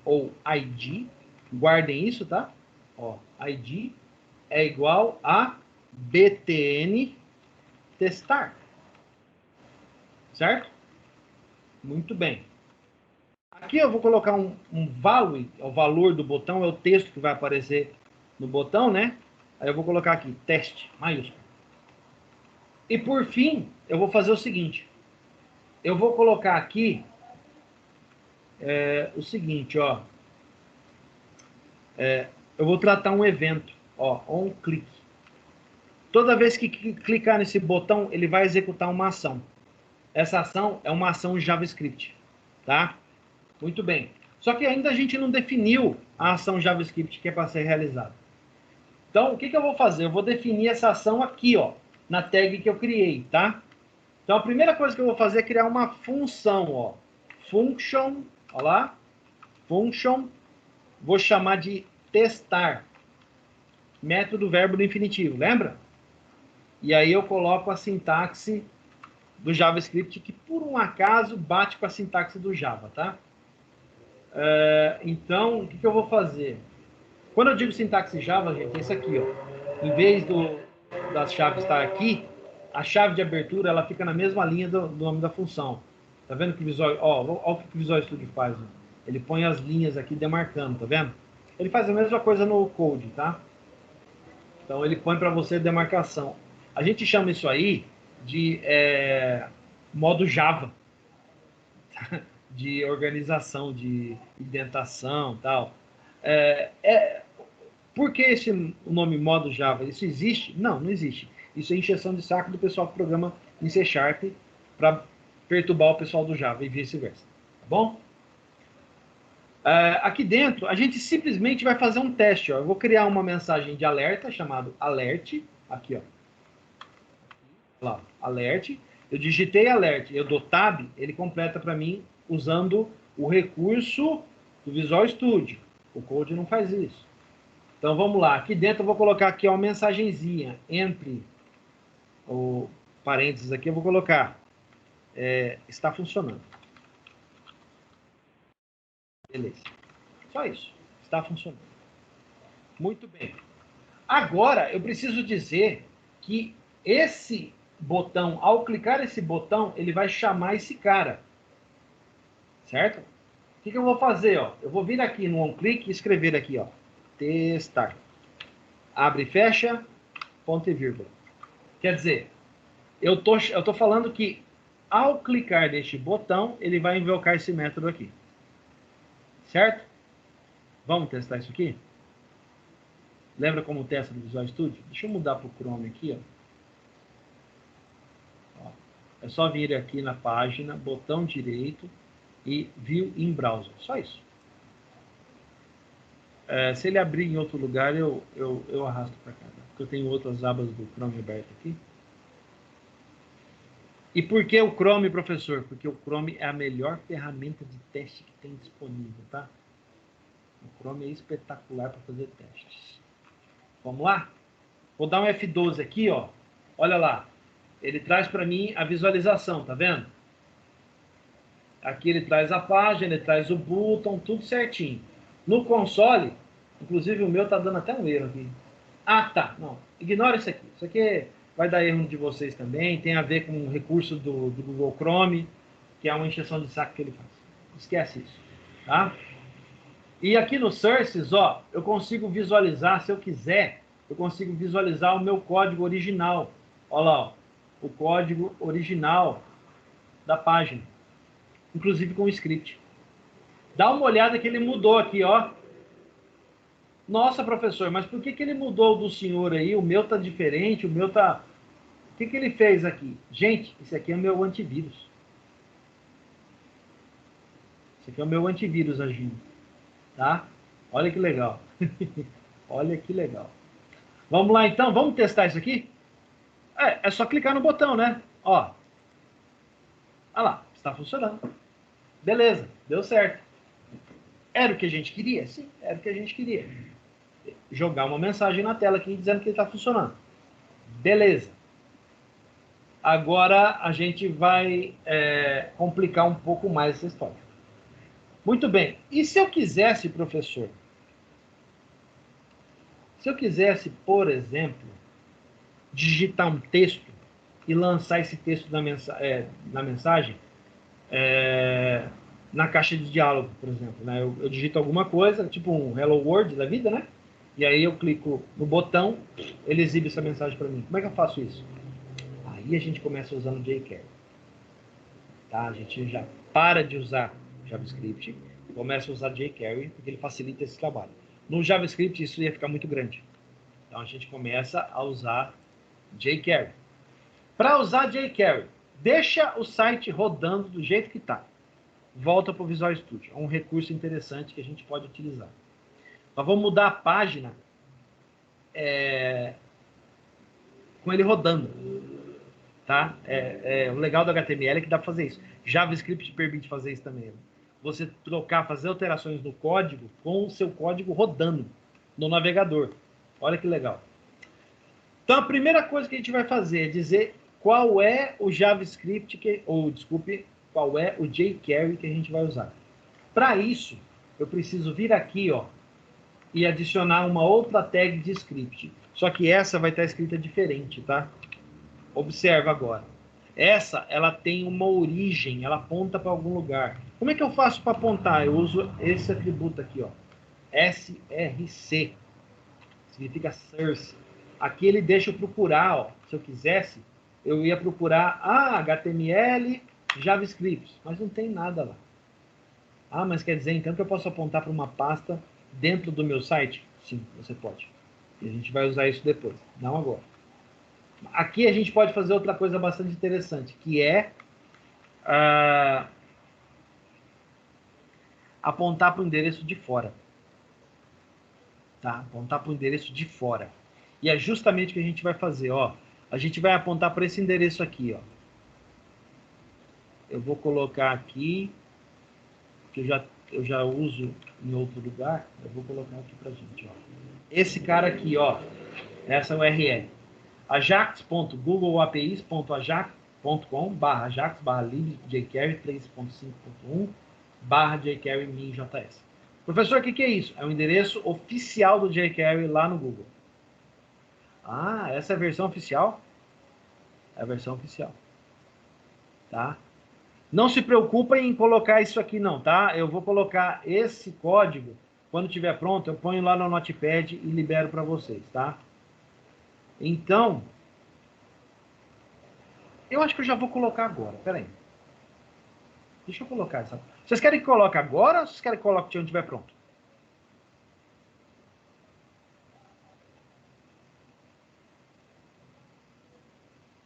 ou ID, guardem isso, tá? Ó, ID é igual a btn testar. Certo? Muito bem. Aqui eu vou colocar um value, o valor do botão, é o texto que vai aparecer no botão, né? Aí eu vou colocar aqui, teste, maiúsculo. E por fim, eu vou fazer o seguinte. Eu vou colocar aqui o seguinte, ó. Eu vou tratar um evento, ó, onClick. Toda vez que clicar nesse botão, ele vai executar uma ação. Essa ação é uma ação JavaScript, tá? Muito bem. Só que ainda a gente não definiu a ação JavaScript que é para ser realizada. Então, o que eu vou fazer? Eu vou definir essa ação aqui, ó, na tag que eu criei, tá? Então, a primeira coisa que eu vou fazer é criar uma função, ó. Function, ó lá. Function, vou chamar de testar. Método verbo do infinitivo, lembra? E aí eu coloco a sintaxe do JavaScript, que por um acaso bate com a sintaxe do Java, tá? Então, o que eu vou fazer? Quando eu digo sintaxe Java, gente, é isso aqui, ó. Em vez das chaves estar aqui, a chave de abertura ela fica na mesma linha do nome da função. Tá vendo que o Visual... Ó, o que o Visual Studio faz. Ó. Ele põe as linhas aqui demarcando, tá vendo? Ele faz a mesma coisa no Code, tá? Então, ele põe para você demarcação. A gente chama isso aí de modo Java. De organização, de indentação e tal. Por que o nome modo Java? Isso existe? Não, não existe. Isso é encheção de saco do pessoal que programa em C# para perturbar o pessoal do Java e vice-versa. Tá bom? Aqui dentro, a gente simplesmente vai fazer um teste. Ó. Eu vou criar uma mensagem de alerta, chamado alert. Aqui, ó. Lá, alert. Eu digitei alert, eu dou tab, ele completa para mim usando o recurso do Visual Studio. O Code não faz isso. Então, vamos lá. Aqui dentro eu vou colocar aqui uma mensagenzinha entre o parênteses aqui, eu vou colocar está funcionando. Beleza. Só isso. Está funcionando. Muito bem. Agora, eu preciso dizer que esse botão, ao clicar esse botão, ele vai chamar esse cara. Certo? O que eu vou fazer? Ó? Eu vou vir aqui no OnClick e escrever aqui, ó, testar. Abre e fecha, ponto e vírgula. Quer dizer, eu tô falando que ao clicar neste botão, ele vai invocar esse método aqui. Certo? Vamos testar isso aqui? Lembra como testa do Visual Studio? Deixa eu mudar para o Chrome aqui. Ó. É só vir aqui na página, botão direito e View in Browser. Só isso. Se ele abrir em outro lugar, eu arrasto para cá. Porque eu tenho outras abas do Chrome aberto aqui. E por que o Chrome, professor? Porque o Chrome é a melhor ferramenta de teste que tem disponível, tá? O Chrome é espetacular para fazer testes. Vamos lá? Vou dar um F12 aqui, ó. Olha lá. Ele traz para mim a visualização, tá vendo? Aqui ele traz a página, ele traz o botão, tudo certinho. No console, inclusive o meu tá dando até um erro aqui. Ah, tá. Não, ignora isso aqui. Isso aqui vai dar erro de vocês também. Tem a ver com um recurso do Google Chrome, que é uma encheção de saco que ele faz. Esquece isso, tá? E aqui no Sources, ó, eu consigo visualizar, se eu quiser, eu consigo visualizar o meu código original. Olha lá, ó, o código original da página, inclusive com o script. Dá uma olhada que ele mudou aqui, ó. Nossa, professor, mas por que ele mudou do senhor aí? O meu tá diferente, o meu tá... O que ele fez aqui? Gente, esse aqui é o meu antivírus. Esse aqui é o meu antivírus agindo. Tá? Olha que legal. Olha que legal. Vamos lá, então? Vamos testar isso aqui? É só clicar no botão, né? Ó. Olha lá, está funcionando. Beleza, deu certo. Era o que a gente queria? Sim, era o que a gente queria. Jogar uma mensagem na tela aqui dizendo que está funcionando. Beleza. Agora a gente vai complicar um pouco mais essa história. Muito bem. E se eu quisesse, professor? Se eu quisesse, por exemplo, digitar um texto e lançar esse texto na mensagem na caixa de diálogo, por exemplo. Né? Eu digito alguma coisa, tipo um Hello World da vida, né? E aí eu clico no botão, ele exibe essa mensagem para mim. Como é que eu faço isso? Aí a gente começa usando jQuery. Tá? A gente já para de usar JavaScript e começa a usar jQuery, porque ele facilita esse trabalho. No JavaScript isso ia ficar muito grande. Então a gente começa a usar jQuery. Para usar jQuery, deixa o site rodando do jeito que está. Volta para o Visual Studio. É um recurso interessante que a gente pode utilizar. Nós vamos mudar a página com ele rodando. Tá? O legal do HTML é que dá para fazer isso. JavaScript permite fazer isso também. Você trocar, fazer alterações no código com o seu código rodando no navegador. Olha que legal. Então, a primeira coisa que a gente vai fazer é dizer qual é o JavaScript, qual é o jQuery que a gente vai usar. Para isso, eu preciso vir aqui, ó, e adicionar uma outra tag de script. Só que essa vai estar escrita diferente, tá? Observa agora. Essa, ela tem uma origem, ela aponta para algum lugar. Como é que eu faço para apontar? Eu uso esse atributo aqui, ó. src. Significa source. Aqui ele deixa eu procurar, ó. Se eu quisesse, eu ia procurar HTML, JavaScript, mas não tem nada lá. Ah, mas quer dizer então que eu posso apontar para uma pasta dentro do meu site? Sim, você pode. E a gente vai usar isso depois, não agora. Aqui a gente pode fazer outra coisa bastante interessante, que é apontar para o endereço de fora. Tá? Apontar para o endereço de fora. E é justamente o que a gente vai fazer, ó. A gente vai apontar para esse endereço aqui, ó. Eu vou colocar aqui, que eu já uso em outro lugar. Eu vou colocar aqui para a gente, ó. Esse cara aqui, ó. Essa URL. ajax.googleaps.ajax.com/ajax/lib/jquery 3.5.1/jquery-min.js. Professor, o que é isso? É o endereço oficial do jQuery lá no Google. Ah, essa é a versão oficial? É a versão oficial. Tá? Não se preocupa em colocar isso aqui não, tá? Eu vou colocar esse código, quando estiver pronto, eu ponho lá no Notepad e libero para vocês, tá? Então, eu acho que eu já vou colocar agora, peraí. Deixa eu colocar essa. Vocês querem que coloque agora ou vocês querem que coloque quando estiver pronto?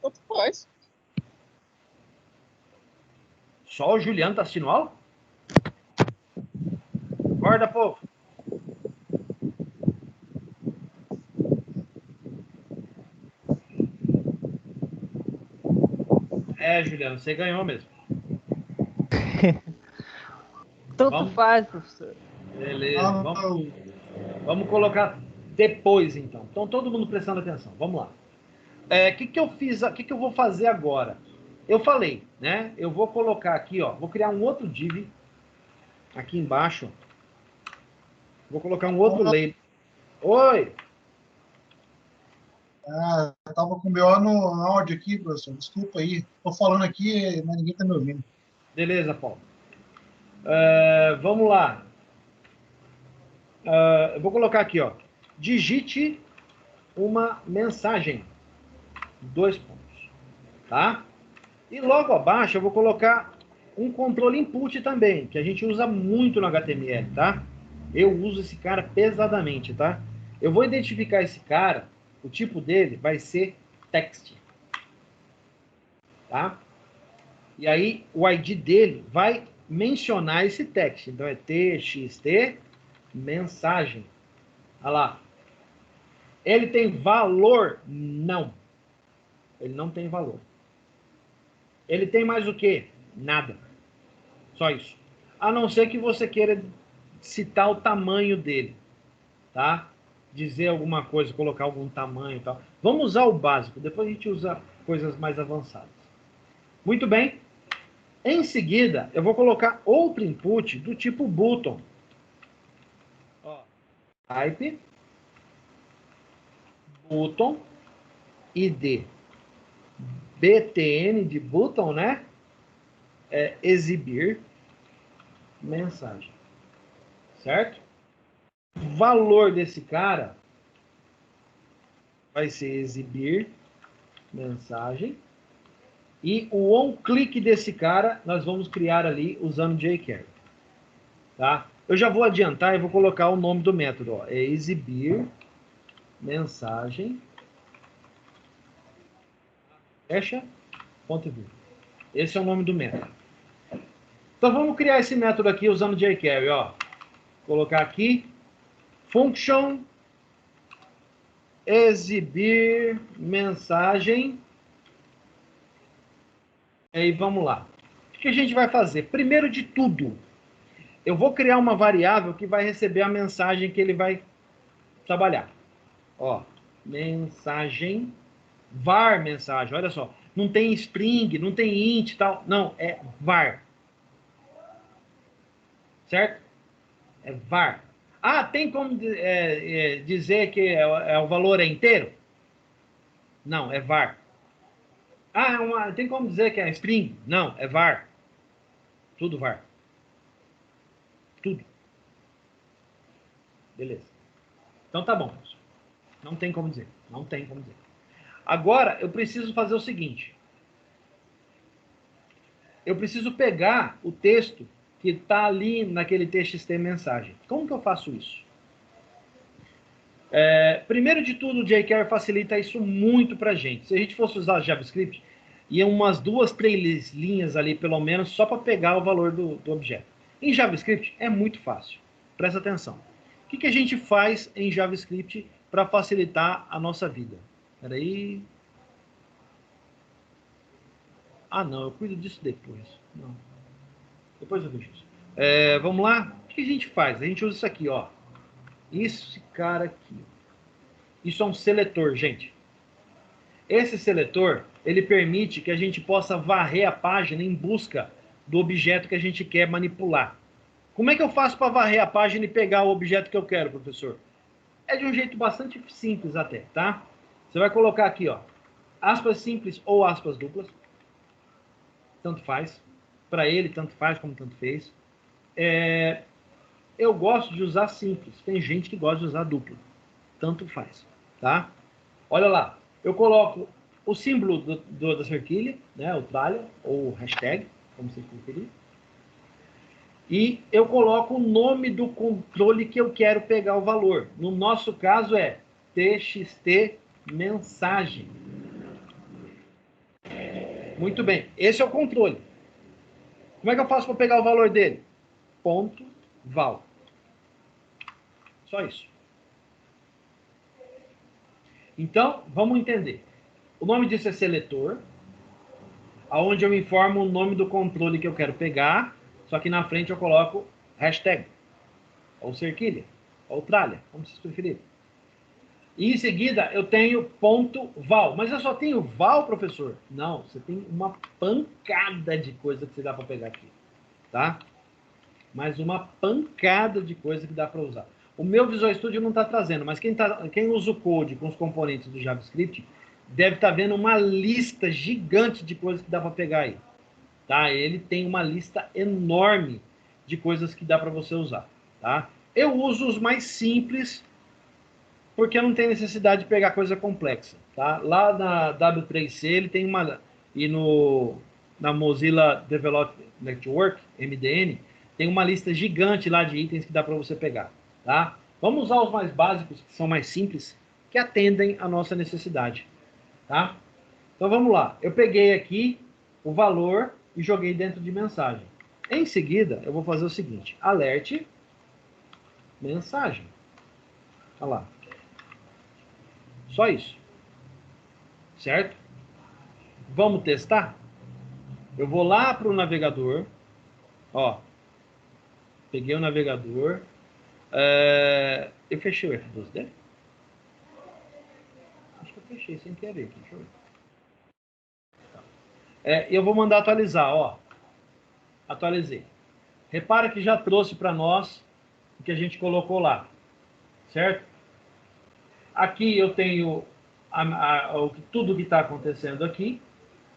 Tanto faz.
Só o Juliano tá assistindo aula? Acorda, povo. É, Juliano, você ganhou mesmo.
Tanto faz, professor.
Beleza, vamos colocar depois, então. Então, todo mundo prestando atenção. Vamos lá. O que eu fiz? O que eu vou fazer agora? Eu falei, né? Eu vou colocar aqui, ó. Vou criar um outro div aqui embaixo. Vou colocar um outro label. Oi!
Ah, eu tava com BO no áudio aqui, professor. Desculpa aí. Tô falando aqui, mas ninguém tá me ouvindo.
Beleza, Paulo. Vamos lá. Eu vou colocar aqui, ó. Digite uma mensagem. 2 pontos. Tá? E logo abaixo eu vou colocar um controle input também, que a gente usa muito no HTML, tá? Eu uso esse cara pesadamente, tá? Eu vou identificar esse cara, o tipo dele vai ser text. Tá? E aí o ID dele vai mencionar esse text. Então é txt mensagem. Olha lá. Ele tem valor? Não. Ele não tem valor. Ele tem mais o quê? Nada. Só isso. A não ser que você queira citar o tamanho dele. Tá? Dizer alguma coisa, colocar algum tamanho e tal. Vamos usar o básico. Depois a gente usa coisas mais avançadas. Muito bem. Em seguida, eu vou colocar outro input do tipo button. Ó, type button id btn de button, né? Exibir mensagem. Certo? O valor desse cara vai ser exibir mensagem. E o onClick desse cara, nós vamos criar ali usando jQuery. Tá? Eu já vou adiantar e vou colocar o nome do método. Ó. É exibir mensagem. Fecha. Ponto e vírgula. Esse é o nome do método. Então vamos criar esse método aqui usando jQuery. Ó. Colocar aqui. Function exibir mensagem. E aí vamos lá. O que a gente vai fazer? Primeiro de tudo, eu vou criar uma variável que vai receber a mensagem que ele vai trabalhar. Ó, mensagem, var mensagem, olha só. Não tem string, não tem int e tal. Não, é var. Certo? É var. Ah, tem como dizer que o valor é inteiro? Não, é var. Ah, tem como dizer que é string? Não, é var. Tudo var. Tudo. Beleza. Então tá bom. Não tem como dizer. Não tem como dizer. Agora, eu preciso fazer o seguinte. Eu preciso pegar o texto que está ali naquele txt mensagem. Como que eu faço isso? Primeiro de tudo, o jQuery facilita isso muito para a gente. Se a gente fosse usar JavaScript, ia umas 2, 3 linhas ali, pelo menos, só para pegar o valor do objeto. Em JavaScript é muito fácil. Presta atenção. O que a gente faz em JavaScript para facilitar a nossa vida? Espera aí. Ah, não, eu cuido disso depois. Não. Depois eu vejo isso. Vamos lá? O que a gente faz? A gente usa isso aqui, ó. Esse cara aqui. Isso é um seletor, gente. Esse seletor, ele permite que a gente possa varrer a página em busca do objeto que a gente quer manipular. Como é que eu faço para varrer a página e pegar o objeto que eu quero, professor? É de um jeito bastante simples até, tá? Você vai colocar aqui, ó, aspas simples ou aspas duplas. Tanto faz. Para ele, tanto faz como tanto fez. Eu gosto de usar simples. Tem gente que gosta de usar duplo. Tanto faz, tá? Olha lá. Eu coloco o símbolo da cerquilha, né, o tralha, ou hashtag, como vocês preferirem. E eu coloco o nome do controle que eu quero pegar o valor. No nosso caso é txt mensagem. Muito bem. Esse é o controle. Como é que eu faço para pegar o valor dele? Ponto val. Só isso. Então, vamos entender. O nome disso é seletor, aonde eu informo o nome do controle que eu quero pegar, só que na frente eu coloco hashtag, ou cerquilha, ou tralha, como vocês preferirem. E em seguida eu tenho ponto val. Mas eu só tenho val, professor? Não, você tem uma pancada de coisa que você dá para pegar aqui, tá? Mas uma pancada de coisa que dá para usar. O meu Visual Studio não está trazendo, mas quem usa o Code com os componentes do JavaScript deve estar vendo uma lista gigante de coisas que dá para pegar aí. Tá? Ele tem uma lista enorme de coisas que dá para você usar. Tá? Eu uso os mais simples, porque não tem necessidade de pegar coisa complexa. Tá? Lá na W3C ele tem uma... E na Mozilla Development Network, MDN, tem uma lista gigante lá de itens que dá para você pegar. Tá? Vamos usar os mais básicos, que são mais simples, que atendem a nossa necessidade. Tá? Então vamos lá. Eu peguei aqui o valor e joguei dentro de mensagem. Em seguida, eu vou fazer o seguinte. Alerte mensagem. Olha lá. Só isso. Certo? Vamos testar? Eu vou lá para o navegador. Ó. Peguei o navegador. Eu fechei o F12 dele? Acho que eu fechei sem querer aqui. Deixa eu ver. Eu vou mandar atualizar, ó. Atualizei. Repara que já trouxe para nós o que a gente colocou lá. Certo? Aqui eu tenho tudo que está acontecendo aqui.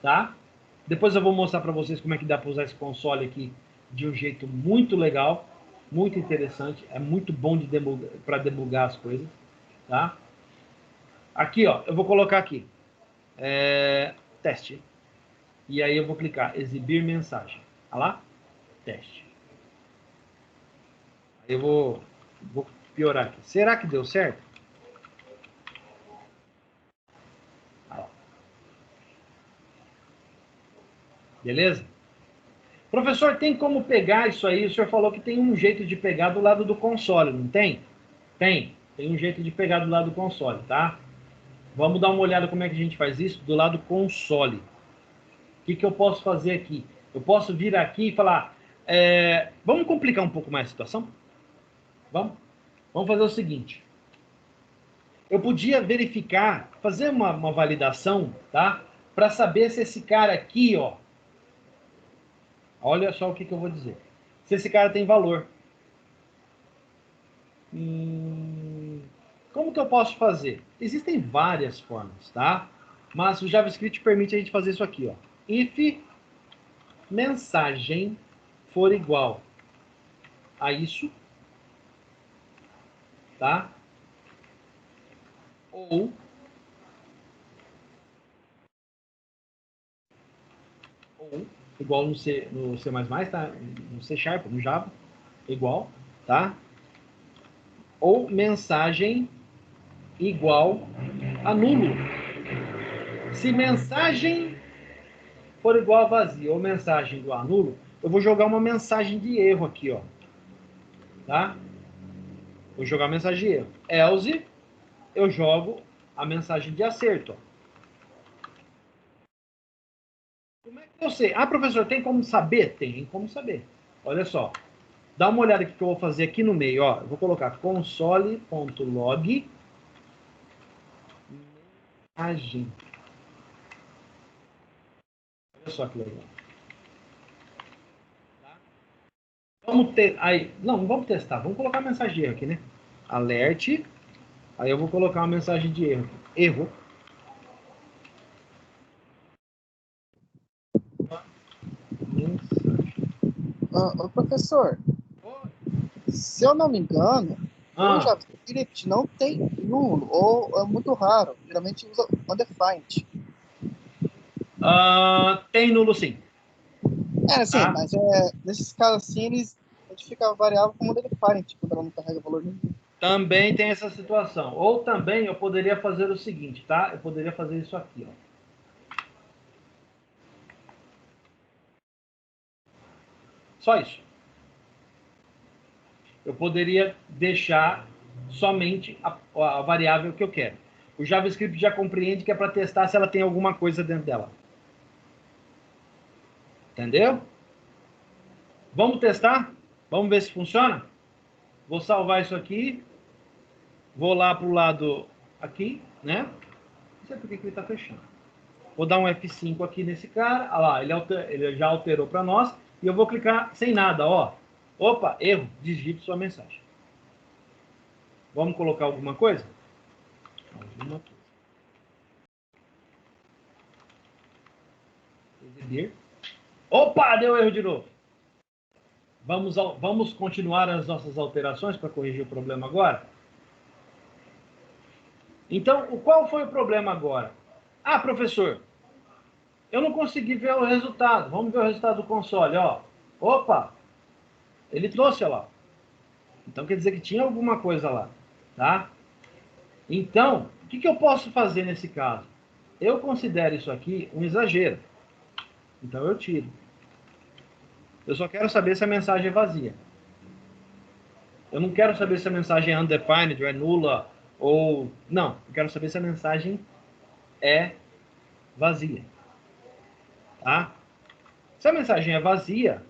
Tá? Depois eu vou mostrar para vocês como é que dá para usar esse console aqui de um jeito muito legal. Muito interessante. É muito bom para debugar as coisas. Tá? Aqui, ó. Eu vou colocar aqui. Teste. E aí eu vou clicar exibir mensagem. Olha lá. Teste. Aí eu vou piorar aqui. Será que deu certo? Olha lá. Beleza? Professor, tem como pegar isso aí? O senhor falou que tem um jeito de pegar do lado do console, não tem? Tem. Tem um jeito de pegar do lado do console, tá? Vamos dar uma olhada como é que a gente faz isso do lado console. O que eu posso fazer aqui? Eu posso vir aqui e falar... vamos complicar um pouco mais a situação? Vamos? Vamos fazer o seguinte. Eu podia verificar, fazer uma validação, tá? Para saber se esse cara aqui, ó... Olha só o que eu vou dizer. Se esse cara tem valor. Como que eu posso fazer? Existem várias formas, tá? Mas o JavaScript permite a gente fazer isso aqui, ó. If mensagem for igual a isso, tá? Ou igual no C++, tá? No C Sharp, no Java, igual, tá? Ou mensagem igual a nulo. Se mensagem for igual a vazio ou mensagem igual a nulo, eu vou jogar uma mensagem de erro aqui, ó. Tá? Vou jogar a mensagem de erro. Else, eu jogo a mensagem de acerto, ó. Como é que eu sei? Ah, professor, tem como saber? Tem como saber. Olha só. Dá uma olhada aqui que eu vou fazer aqui no meio, ó. Eu vou colocar console.log mensagem. Olha só que legal. Tá? Vamos ter aí, não vamos testar. Vamos colocar a mensagem de erro aqui, né? Alert. Aí eu vou colocar uma mensagem de erro. Erro.
Professor, se eu não me engano, o JavaScript não tem nulo, ou é muito raro. Geralmente usa undefined.
Tem nulo sim.
Sim, mas nesses casos assim, eles identificam a variável como undefined, quando ela não carrega valor nenhum.
Também tem essa situação. Ou também eu poderia fazer o seguinte, tá? Eu poderia fazer isso aqui, ó. Só isso. Eu poderia deixar somente a variável que eu quero. O JavaScript já compreende que é para testar se ela tem alguma coisa dentro dela. Entendeu? Vamos testar? Vamos ver se funciona? Vou salvar isso aqui. Vou lá para o lado aqui, né? Não sei por que ele está fechando. Vou dar um F5 aqui nesse cara. Olha lá, ele já alterou para nós. E eu vou clicar sem nada, ó. Opa, erro. Digite sua mensagem. Vamos colocar alguma coisa? Alguma coisa. Exibir. Opa, deu erro de novo. Vamos continuar as nossas alterações para corrigir o problema agora? Então, qual foi o problema agora? Ah, professor, eu não consegui ver o resultado. Vamos ver o resultado do console, ó. Opa, ele trouxe, ó lá. Então, quer dizer que tinha alguma coisa lá, tá? Então, o que eu posso fazer nesse caso? Eu considero isso aqui um exagero. Então, eu tiro. Eu só quero saber se a mensagem é vazia. Eu não quero saber se a mensagem é undefined, ou é nula, ou... Não, eu quero saber se a mensagem é vazia. Tá? Se a mensagem é vazia,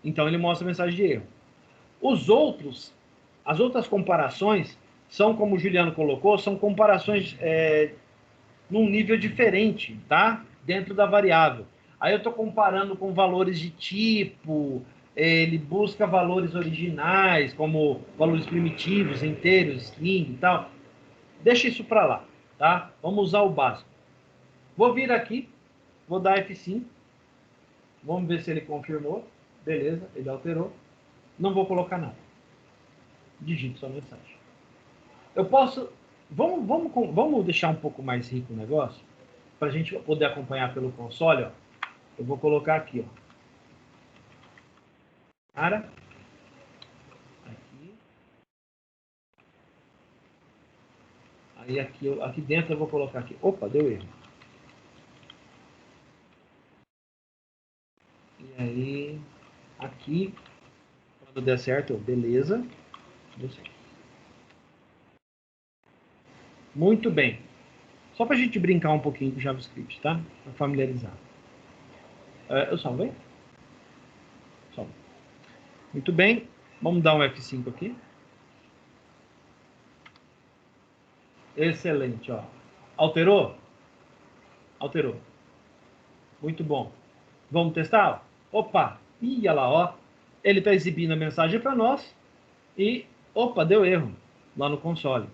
então ele mostra a mensagem de erro. As outras comparações são, como o Juliano colocou, são comparações num nível diferente, tá? Dentro da variável. Aí eu estou comparando com valores de tipo, ele busca valores originais, como valores primitivos, inteiros, string e tal. Deixa isso para lá, tá? Vamos usar o básico. Vou vir aqui, vou dar F5. Vamos ver se ele confirmou. Beleza, ele alterou. Não vou colocar nada. Digite sua mensagem. Eu posso... Vamos deixar um pouco mais rico o negócio? Para a gente poder acompanhar pelo console, ó. Eu vou colocar aqui, ó. Cara. Aqui. Aí aqui dentro eu vou colocar aqui. Opa, deu erro. E aí, aqui, quando der certo, beleza. Deu certo. Muito bem. Só para a gente brincar um pouquinho com JavaScript, tá? Para familiarizar. Eu salvei? Salve. Muito bem. Vamos dar um F5 aqui. Excelente, ó. Alterou? Alterou. Muito bom. Vamos testar? Opa! Ih, olha lá, ó. Ele está exibindo a mensagem para nós e, opa, deu erro lá no console.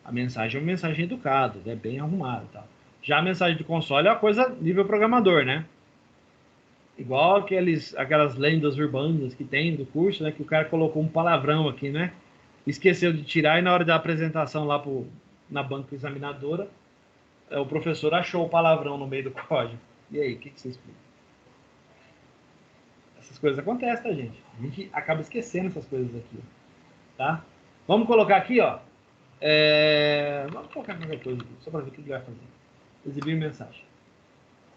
A mensagem é uma mensagem educada, é bem arrumada, tá? Já a mensagem do console é uma coisa nível programador, né? Igual aquelas lendas urbanas que tem do curso, né? Que o cara colocou um palavrão aqui, né? Esqueceu de tirar e na hora da apresentação lá na banca examinadora, o professor achou o palavrão no meio do código. E aí, o que você explica? Essas coisas acontecem, tá, gente? A gente acaba esquecendo essas coisas aqui, tá? Vamos colocar aqui, ó. Vamos colocar qualquer coisa aqui, só para ver o que ele vai fazer. Exibir mensagem.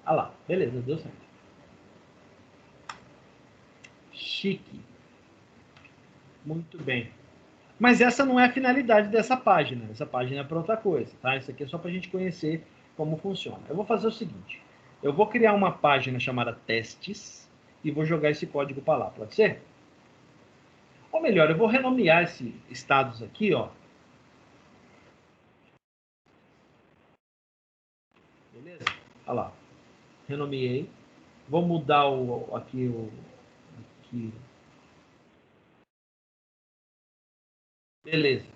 Ah lá, beleza, deu certo. Chique. Muito bem. Mas essa não é a finalidade dessa página. Essa página é para outra coisa, tá? Isso aqui é só para a gente conhecer como funciona. Eu vou fazer o seguinte. Eu vou criar uma página chamada testes e vou jogar esse código para lá. Pode ser? Ou melhor, eu vou renomear esses estados aqui, ó. Beleza? Olha lá. Renomeei. Vou mudar aqui. Beleza.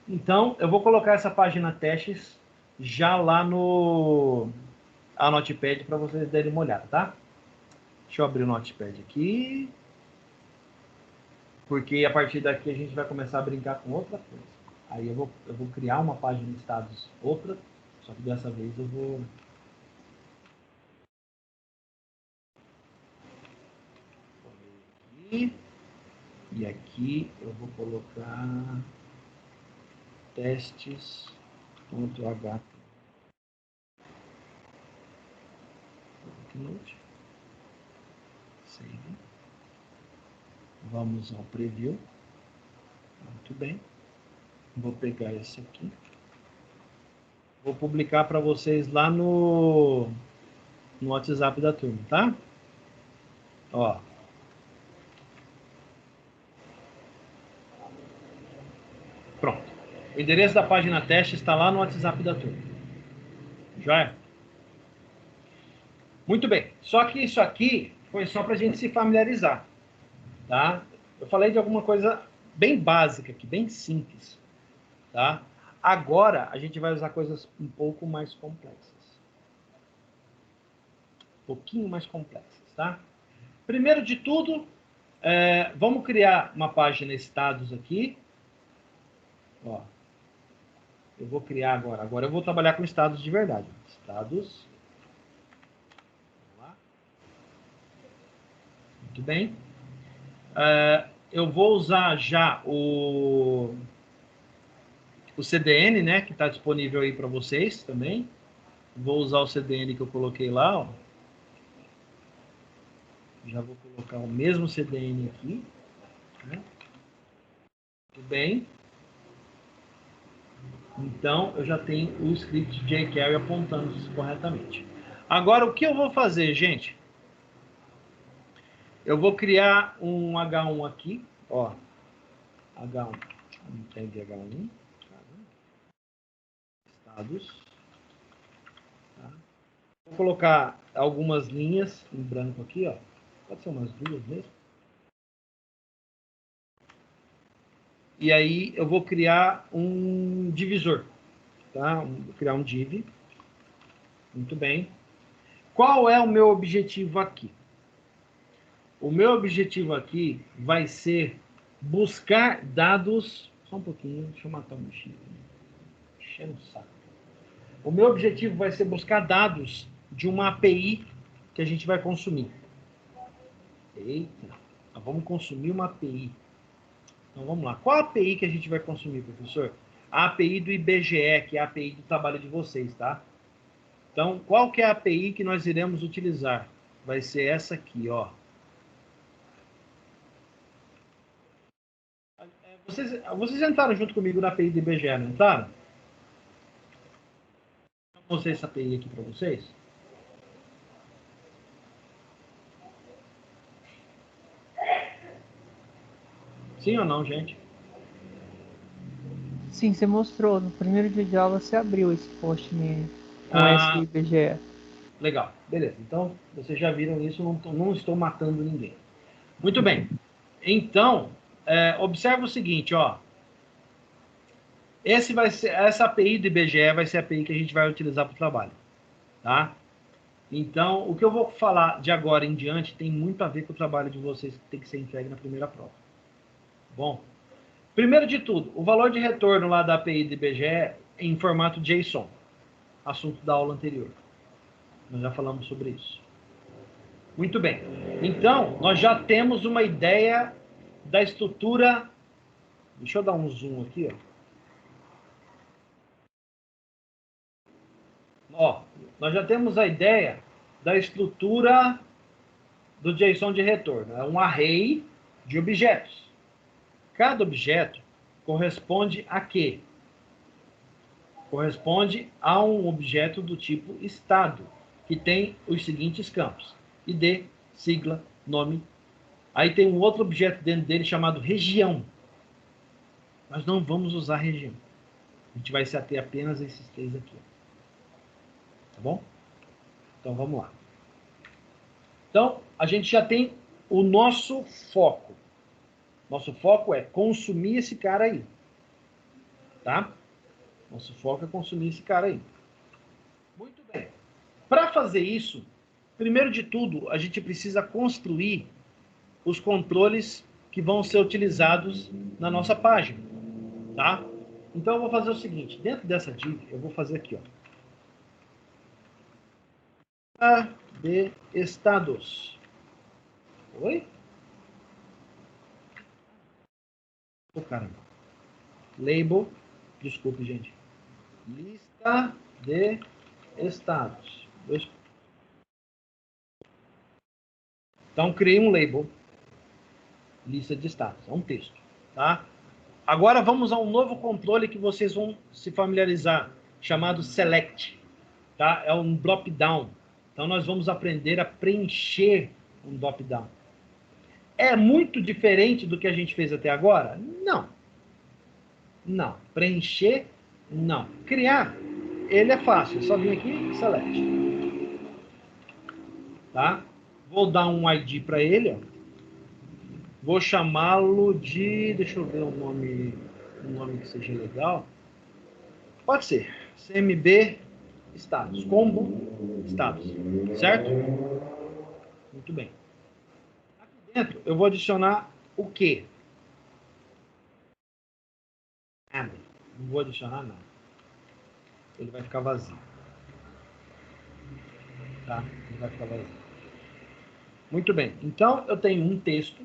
Então, eu vou colocar essa página testes já lá no Notepad para vocês darem uma olhada, tá? Deixa eu abrir o Notepad aqui. Porque a partir daqui a gente vai começar a brincar com outra coisa. Aí eu vou criar uma página de estados outra, só que dessa vez eu vou... E aqui eu vou colocar testes.html. Save. Vamos ao preview. Muito bem. Vou pegar esse aqui. Vou publicar para vocês lá no WhatsApp da turma, tá? Ó. Pronto. O endereço da página teste está lá no WhatsApp da turma. Já é? Muito bem. Só que isso aqui foi só para a gente se familiarizar, tá? Eu falei de alguma coisa bem básica aqui, bem simples, tá? Agora a gente vai usar coisas um pouco mais complexas. Um pouquinho mais complexas, tá? Primeiro de tudo, vamos criar uma página estados aqui. Ó, eu vou criar agora. Agora eu vou trabalhar com estados de verdade. Estados. Vamos lá. Muito bem. Eu vou usar já o CDN, né, que está disponível aí para vocês também. Vou usar o CDN que eu coloquei lá, ó. Já vou colocar o mesmo CDN aqui. Né? Muito bem. Então, eu já tenho o script jQuery apontando isso corretamente. Agora, o que eu vou fazer, gente? Eu vou criar um H1 aqui, ó. H1. Um tag H1. Estados. Tá? Vou colocar algumas linhas em branco aqui, ó. Pode ser umas duas mesmo. E aí eu vou criar um divisor, tá? Vou criar um div. Muito bem. Qual é o meu objetivo aqui? O meu objetivo aqui vai ser buscar dados... Só um pouquinho, deixa eu matar um bichinho. Enchendo o saco. O meu objetivo vai ser buscar dados de uma API que a gente vai consumir. Eita, nós vamos consumir uma API. Então vamos lá. Qual a API que a gente vai consumir, professor? A API do IBGE, que é a API do trabalho de vocês, tá? Então, qual que é a API que nós iremos utilizar? Vai ser essa aqui, ó. Vocês entraram junto comigo na API do IBGE, não entraram? Eu mostrei essa API aqui para vocês. Sim ou não, gente?
Sim, você mostrou. No primeiro dia de aula você abriu esse post com esse IBGE.
Legal, beleza. Então, vocês já viram isso, não estou matando ninguém. Muito bem. Então, observa o seguinte, ó. Essa API do IBGE vai ser a API que a gente vai utilizar para o trabalho. Tá? Então, o que eu vou falar de agora em diante tem muito a ver com o trabalho de vocês que tem que ser entregue na primeira prova. Bom, primeiro de tudo, o valor de retorno lá da API do IBGE é em formato JSON. Assunto da aula anterior. Nós já falamos sobre isso. Muito bem. Então, nós já temos uma ideia da estrutura... Deixa eu dar um zoom aqui, ó. Ó, nós já temos a ideia da estrutura do JSON de retorno. É um array de objetos. Cada objeto corresponde a quê? Corresponde a um objeto do tipo estado, que tem os seguintes campos: ID, sigla, nome. Aí tem um outro objeto dentro dele chamado região. Nós não vamos usar região. A gente vai se ater apenas a esses três aqui. Tá bom? Então vamos lá. Então, a gente já tem o nosso foco. Nosso foco é consumir esse cara aí. Tá? Nosso foco é consumir esse cara aí. Muito bem. Para fazer isso, primeiro de tudo, a gente precisa construir os controles que vão ser utilizados na nossa página. Tá? Então eu vou fazer o seguinte. Dentro dessa div, eu vou fazer aqui, ó. De estados. Oi? Ô, caramba. Label. Desculpe, gente. Lista de estados. Então, criei um label. Lista de estados. É um texto. Tá? Agora vamos a um novo controle que vocês vão se familiarizar, chamado select. Tá? É um drop-down. Então, nós vamos aprender a preencher um drop-down. É muito diferente do que a gente fez até agora? Não. Não. Preencher, não. Criar, ele é fácil. É só vir aqui e select. Tá? Vou dar um ID para ele. Ó. Vou chamá-lo de... Deixa eu ver um nome que seja legal. Pode ser. CMB status. Combo status. Certo? Muito bem. Aqui dentro eu vou adicionar o quê? Nada. Não vou adicionar nada. Ele vai ficar vazio. Tá? Ele vai ficar vazio. Muito bem. Então, eu tenho um texto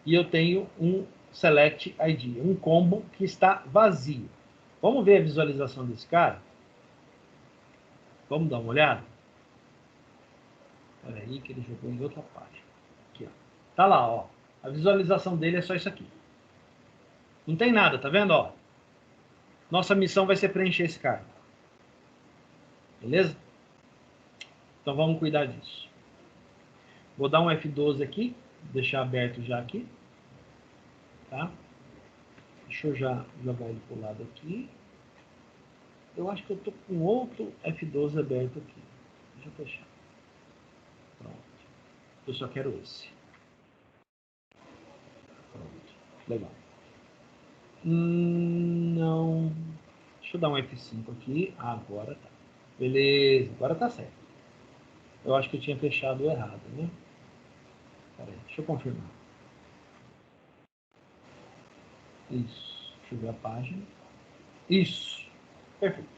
e eu tenho um select ID, um combo que está vazio. Vamos ver a visualização desse cara? Vamos dar uma olhada? Olha aí que ele jogou em outra página. Aqui, ó. Tá lá, ó. A visualização dele é só isso aqui. Não tem nada, tá vendo, ó? Nossa missão vai ser preencher esse cara. Beleza? Então vamos cuidar disso. Vou dar um F12 aqui, deixar aberto já aqui. Tá? Deixa eu já jogar ele pro lado aqui. Eu acho que eu tô com outro F12 aberto aqui. Deixa eu fechar. Pronto. Eu só quero esse. Pronto. Legal. Não. Deixa eu dar um F5 aqui. Agora tá. Beleza. Agora tá certo. Eu acho que eu tinha fechado errado, né? Pera aí. Deixa eu confirmar. Isso. Deixa eu ver a página. Isso. Perfeito.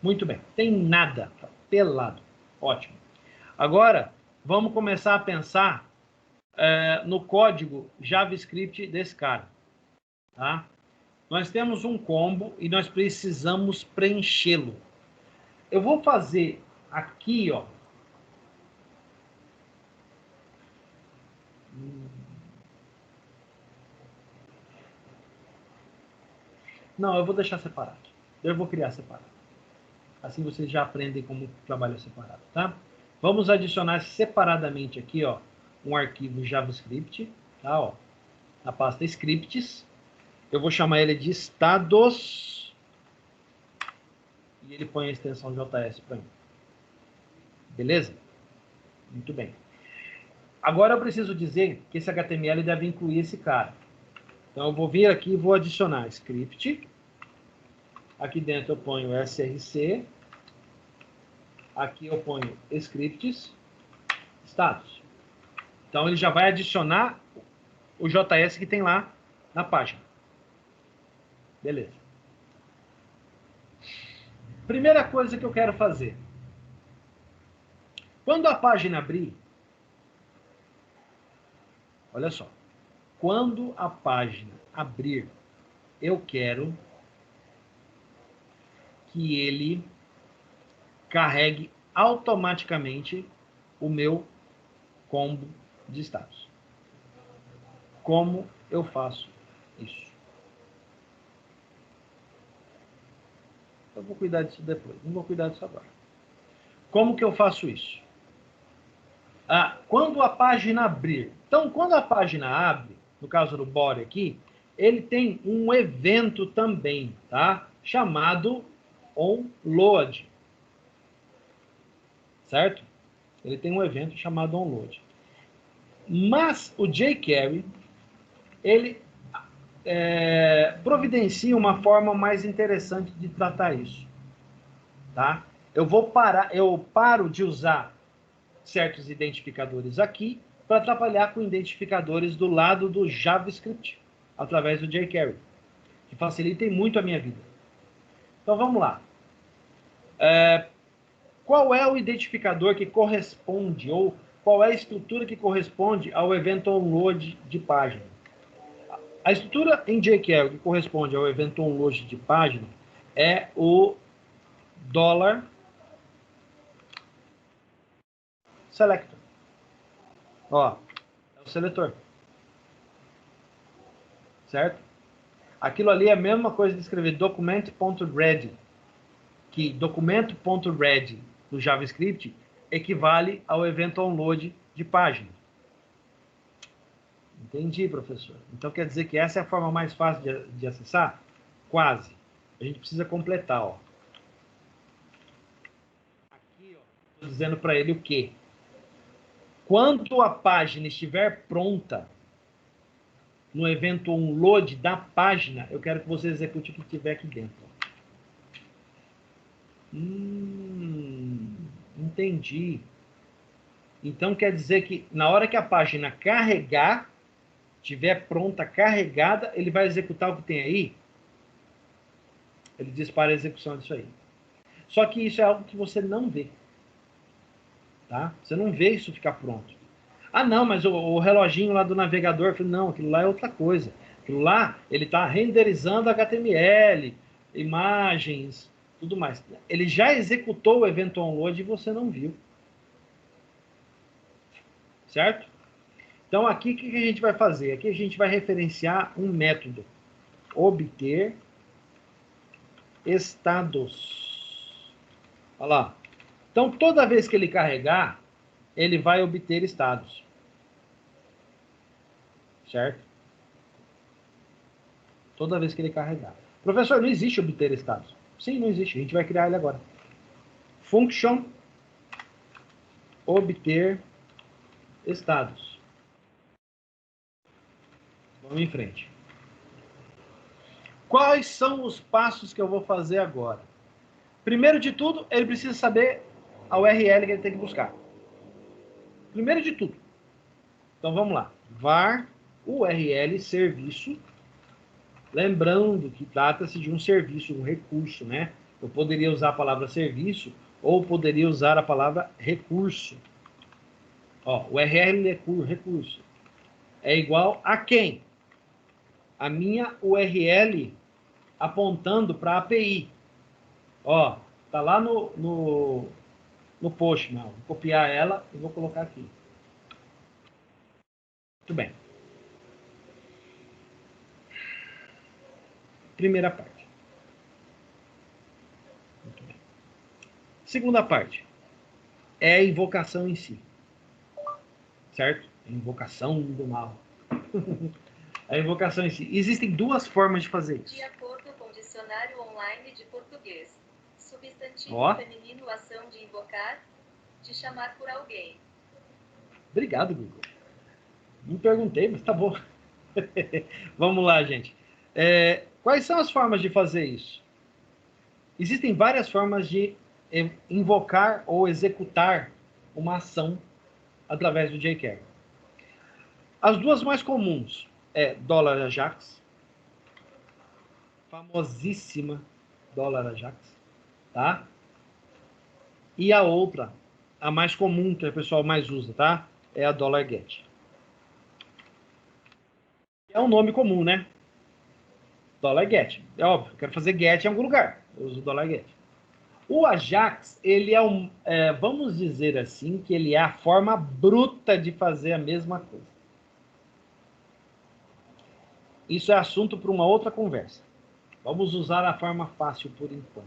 Muito bem. Tem nada. Tá pelado. Ótimo. Agora, vamos começar a pensar no código JavaScript desse cara. Tá? Nós temos um combo e nós precisamos preenchê-lo. Eu vou fazer aqui, ó. Não, eu vou deixar separado. Eu vou criar separado. Assim vocês já aprendem como trabalha separado, tá? Vamos adicionar separadamente aqui, ó, um arquivo JavaScript, tá? Ó, na pasta scripts. Eu vou chamar ele de estados e ele põe a extensão JS para mim. Beleza? Muito bem. Agora eu preciso dizer que esse HTML deve incluir esse cara. Então eu vou vir aqui e vou adicionar script. Aqui dentro eu ponho src. Aqui eu ponho scripts, status. Então ele já vai adicionar o JS que tem lá na página. Beleza. Primeira coisa que eu quero fazer. Quando a página abrir, olha só. Quando a página abrir, eu quero que ele carregue automaticamente o meu combo de estados. Como eu faço isso? Eu vou cuidar disso depois, não vou cuidar disso agora. Como que eu faço isso? Quando a página abrir. Então, quando a página abre, no caso do body aqui, ele tem um evento também, tá? Chamado onload. Certo? Ele tem um evento chamado onload. Mas o jQuery, ele providencia uma forma mais interessante de tratar isso. Tá? Eu paro de usar certos identificadores aqui para trabalhar com identificadores do lado do JavaScript, através do jQuery, que facilitem muito a minha vida. Então, vamos lá. Qual é o identificador que corresponde, ou qual é a estrutura que corresponde ao evento onload de página? A estrutura em jQuery que corresponde ao evento onload de página é o $selector. Ó, é o seletor. Certo? Aquilo ali é a mesma coisa de escrever document.ready, que documento.ready no JavaScript equivale ao evento onload de página. Entendi, professor. Então quer dizer que essa é a forma mais fácil de acessar? Quase. A gente precisa completar, ó. Aqui, ó, estou dizendo para ele o quê? Quando a página estiver pronta, no evento onload da página, eu quero que você execute o que tiver aqui dentro. Entendi. Então quer dizer que na hora que a página carregar, estiver pronta, carregada, ele vai executar o que tem aí? Ele dispara a execução disso aí. Só que isso é algo que você não vê. Tá? Você não vê isso ficar pronto. Não, mas o reloginho lá do navegador, eu falei, não, aquilo lá é outra coisa. Aquilo lá, ele está renderizando HTML, imagens, tudo mais. Ele já executou o evento onload e você não viu. Certo? Então, aqui, o que a gente vai fazer? Aqui a gente vai referenciar um método. Obter estados. Olha lá. Então, toda vez que ele carregar, ele vai obter estados. Certo? Toda vez que ele carregar. Professor, não existe obter estados. Sim, não existe. A gente vai criar ele agora. Function obter estados. Vamos em frente. Quais são os passos que eu vou fazer agora? Primeiro de tudo, ele precisa saber a URL que ele tem que buscar. Primeiro de tudo. Então vamos lá. Var URL serviço. Lembrando que trata-se de um serviço, um recurso, né? Eu poderia usar a palavra serviço ou poderia usar a palavra recurso. Ó, URL recurso é igual a quem? A minha URL apontando para a API. Ó, tá lá no post, não. Vou copiar ela e vou colocar aqui. Muito bem. Primeira parte. Muito bem. Segunda parte. É a invocação em si. Certo? A invocação do mal. A invocação em si. Existem duas formas de fazer isso.
De acordo com o dicionário online de português. Substantivo feminino, ação de invocar, de chamar por alguém.
Obrigado, Google. Não perguntei, mas tá bom. Vamos lá, gente. Quais são as formas de fazer isso? Existem várias formas de invocar ou executar uma ação através do jQuery. As duas mais comuns é $Ajax, famosíssima $Ajax, tá? E a outra, a mais comum que o pessoal mais usa, tá? É a $get. É um nome comum, né? $get. É óbvio, eu quero fazer get em algum lugar. Eu uso $get. O Ajax, ele é vamos dizer assim, que ele é a forma bruta de fazer a mesma coisa. Isso é assunto para uma outra conversa. Vamos usar a forma fácil por enquanto.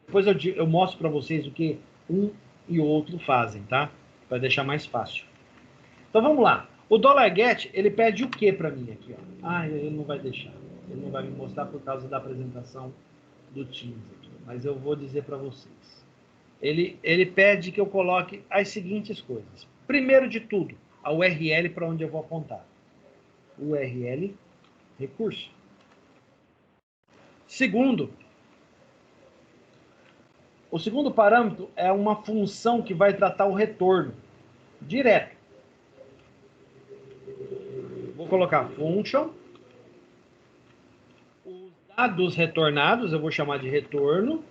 Depois eu mostro para vocês o que um e o outro fazem, tá? Para deixar mais fácil. Então vamos lá. O $get, ele pede o que para mim aqui? Ó? Ah, ele não vai deixar. Ele não vai me mostrar por causa da apresentação do Teams aqui. Mas eu vou dizer para vocês. Ele pede que eu coloque as seguintes coisas. Primeiro de tudo, a URL para onde eu vou apontar. URL, recurso. Segundo, o segundo parâmetro é uma função que vai tratar o retorno direto. Vou colocar function. Os dados retornados, eu vou chamar de retorno.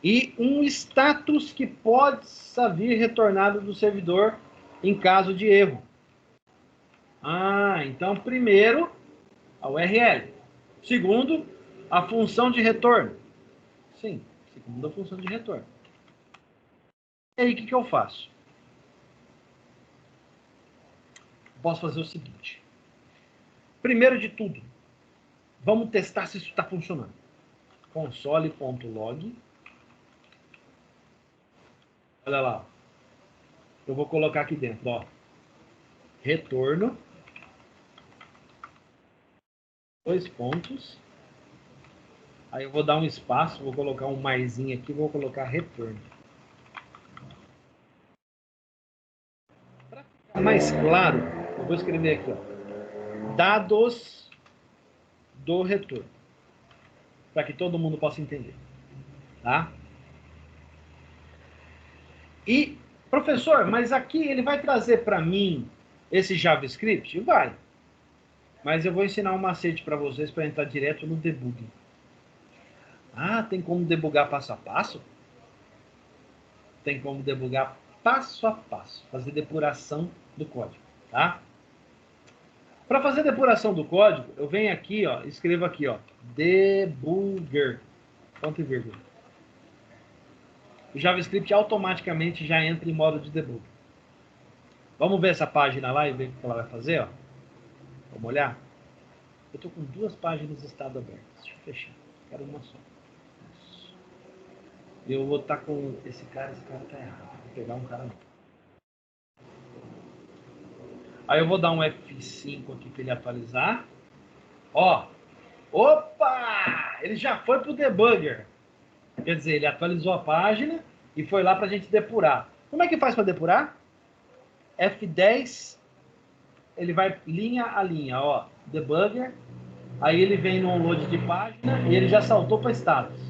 E um status que possa vir retornado do servidor em caso de erro. Então, primeiro, a URL. Segundo, a função de retorno. Sim, segundo a função de retorno. E aí, o que eu faço? Posso fazer o seguinte. Primeiro de tudo, vamos testar se isso está funcionando. Console.log. Olha lá. Eu vou colocar aqui dentro, ó. Retorno. 2 pontos. Aí eu vou dar um espaço, vou colocar um maisinho aqui, vou colocar retorno. Para ficar mais claro, eu vou escrever aqui, ó. Dados do retorno. Para que todo mundo possa entender. Tá? E, professor, mas aqui ele vai trazer para mim esse JavaScript? Vai. Mas eu vou ensinar um macete para vocês para entrar direto no debugging. Tem como debugar passo a passo? Tem como debugar passo a passo. Fazer depuração do código, tá? Para fazer depuração do código, eu venho aqui, ó, escrevo aqui, ó, debugger, ponto e vírgula. O JavaScript automaticamente já entra em modo de debug. Vamos ver essa página lá e ver o que ela vai fazer, ó. Vamos olhar? Eu estou com 2 páginas de estado abertas. Deixa eu fechar. Quero uma só. Isso. Eu vou estar com esse cara tá errado. Vou pegar um cara novo. Aí eu vou dar um F5 aqui para ele atualizar. Ó. Opa! Ele já foi pro debugger. Quer dizer, ele atualizou a página e foi lá para a gente depurar. Como é que faz para depurar? F10, ele vai linha a linha, ó, debugger, aí ele vem no load de página e ele já saltou para status.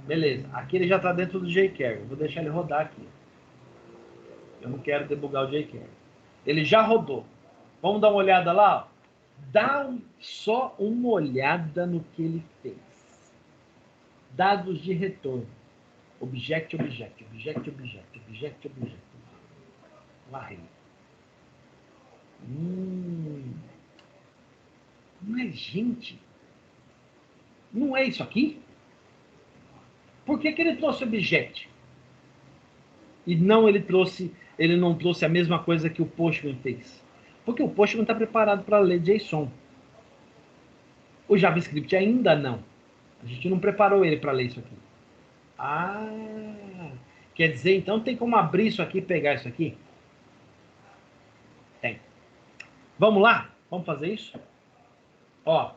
Beleza, aqui ele já está dentro do jQuery, eu vou deixar ele rodar aqui. Eu não quero debugar o jQuery. Ele já rodou. Vamos dar uma olhada lá? Dá só uma olhada no que ele fez. Dados de retorno. Object, object, object, object, object, object. Varrei. Mas, gente, não é isso aqui? Por que ele trouxe object? E não ele não trouxe a mesma coisa que o Postman fez? Porque o Postman está preparado para ler JSON. O JavaScript ainda não. A gente não preparou ele para ler isso aqui. Quer dizer, então tem como abrir isso aqui e pegar isso aqui? Tem. Vamos lá? Vamos fazer isso? Ó,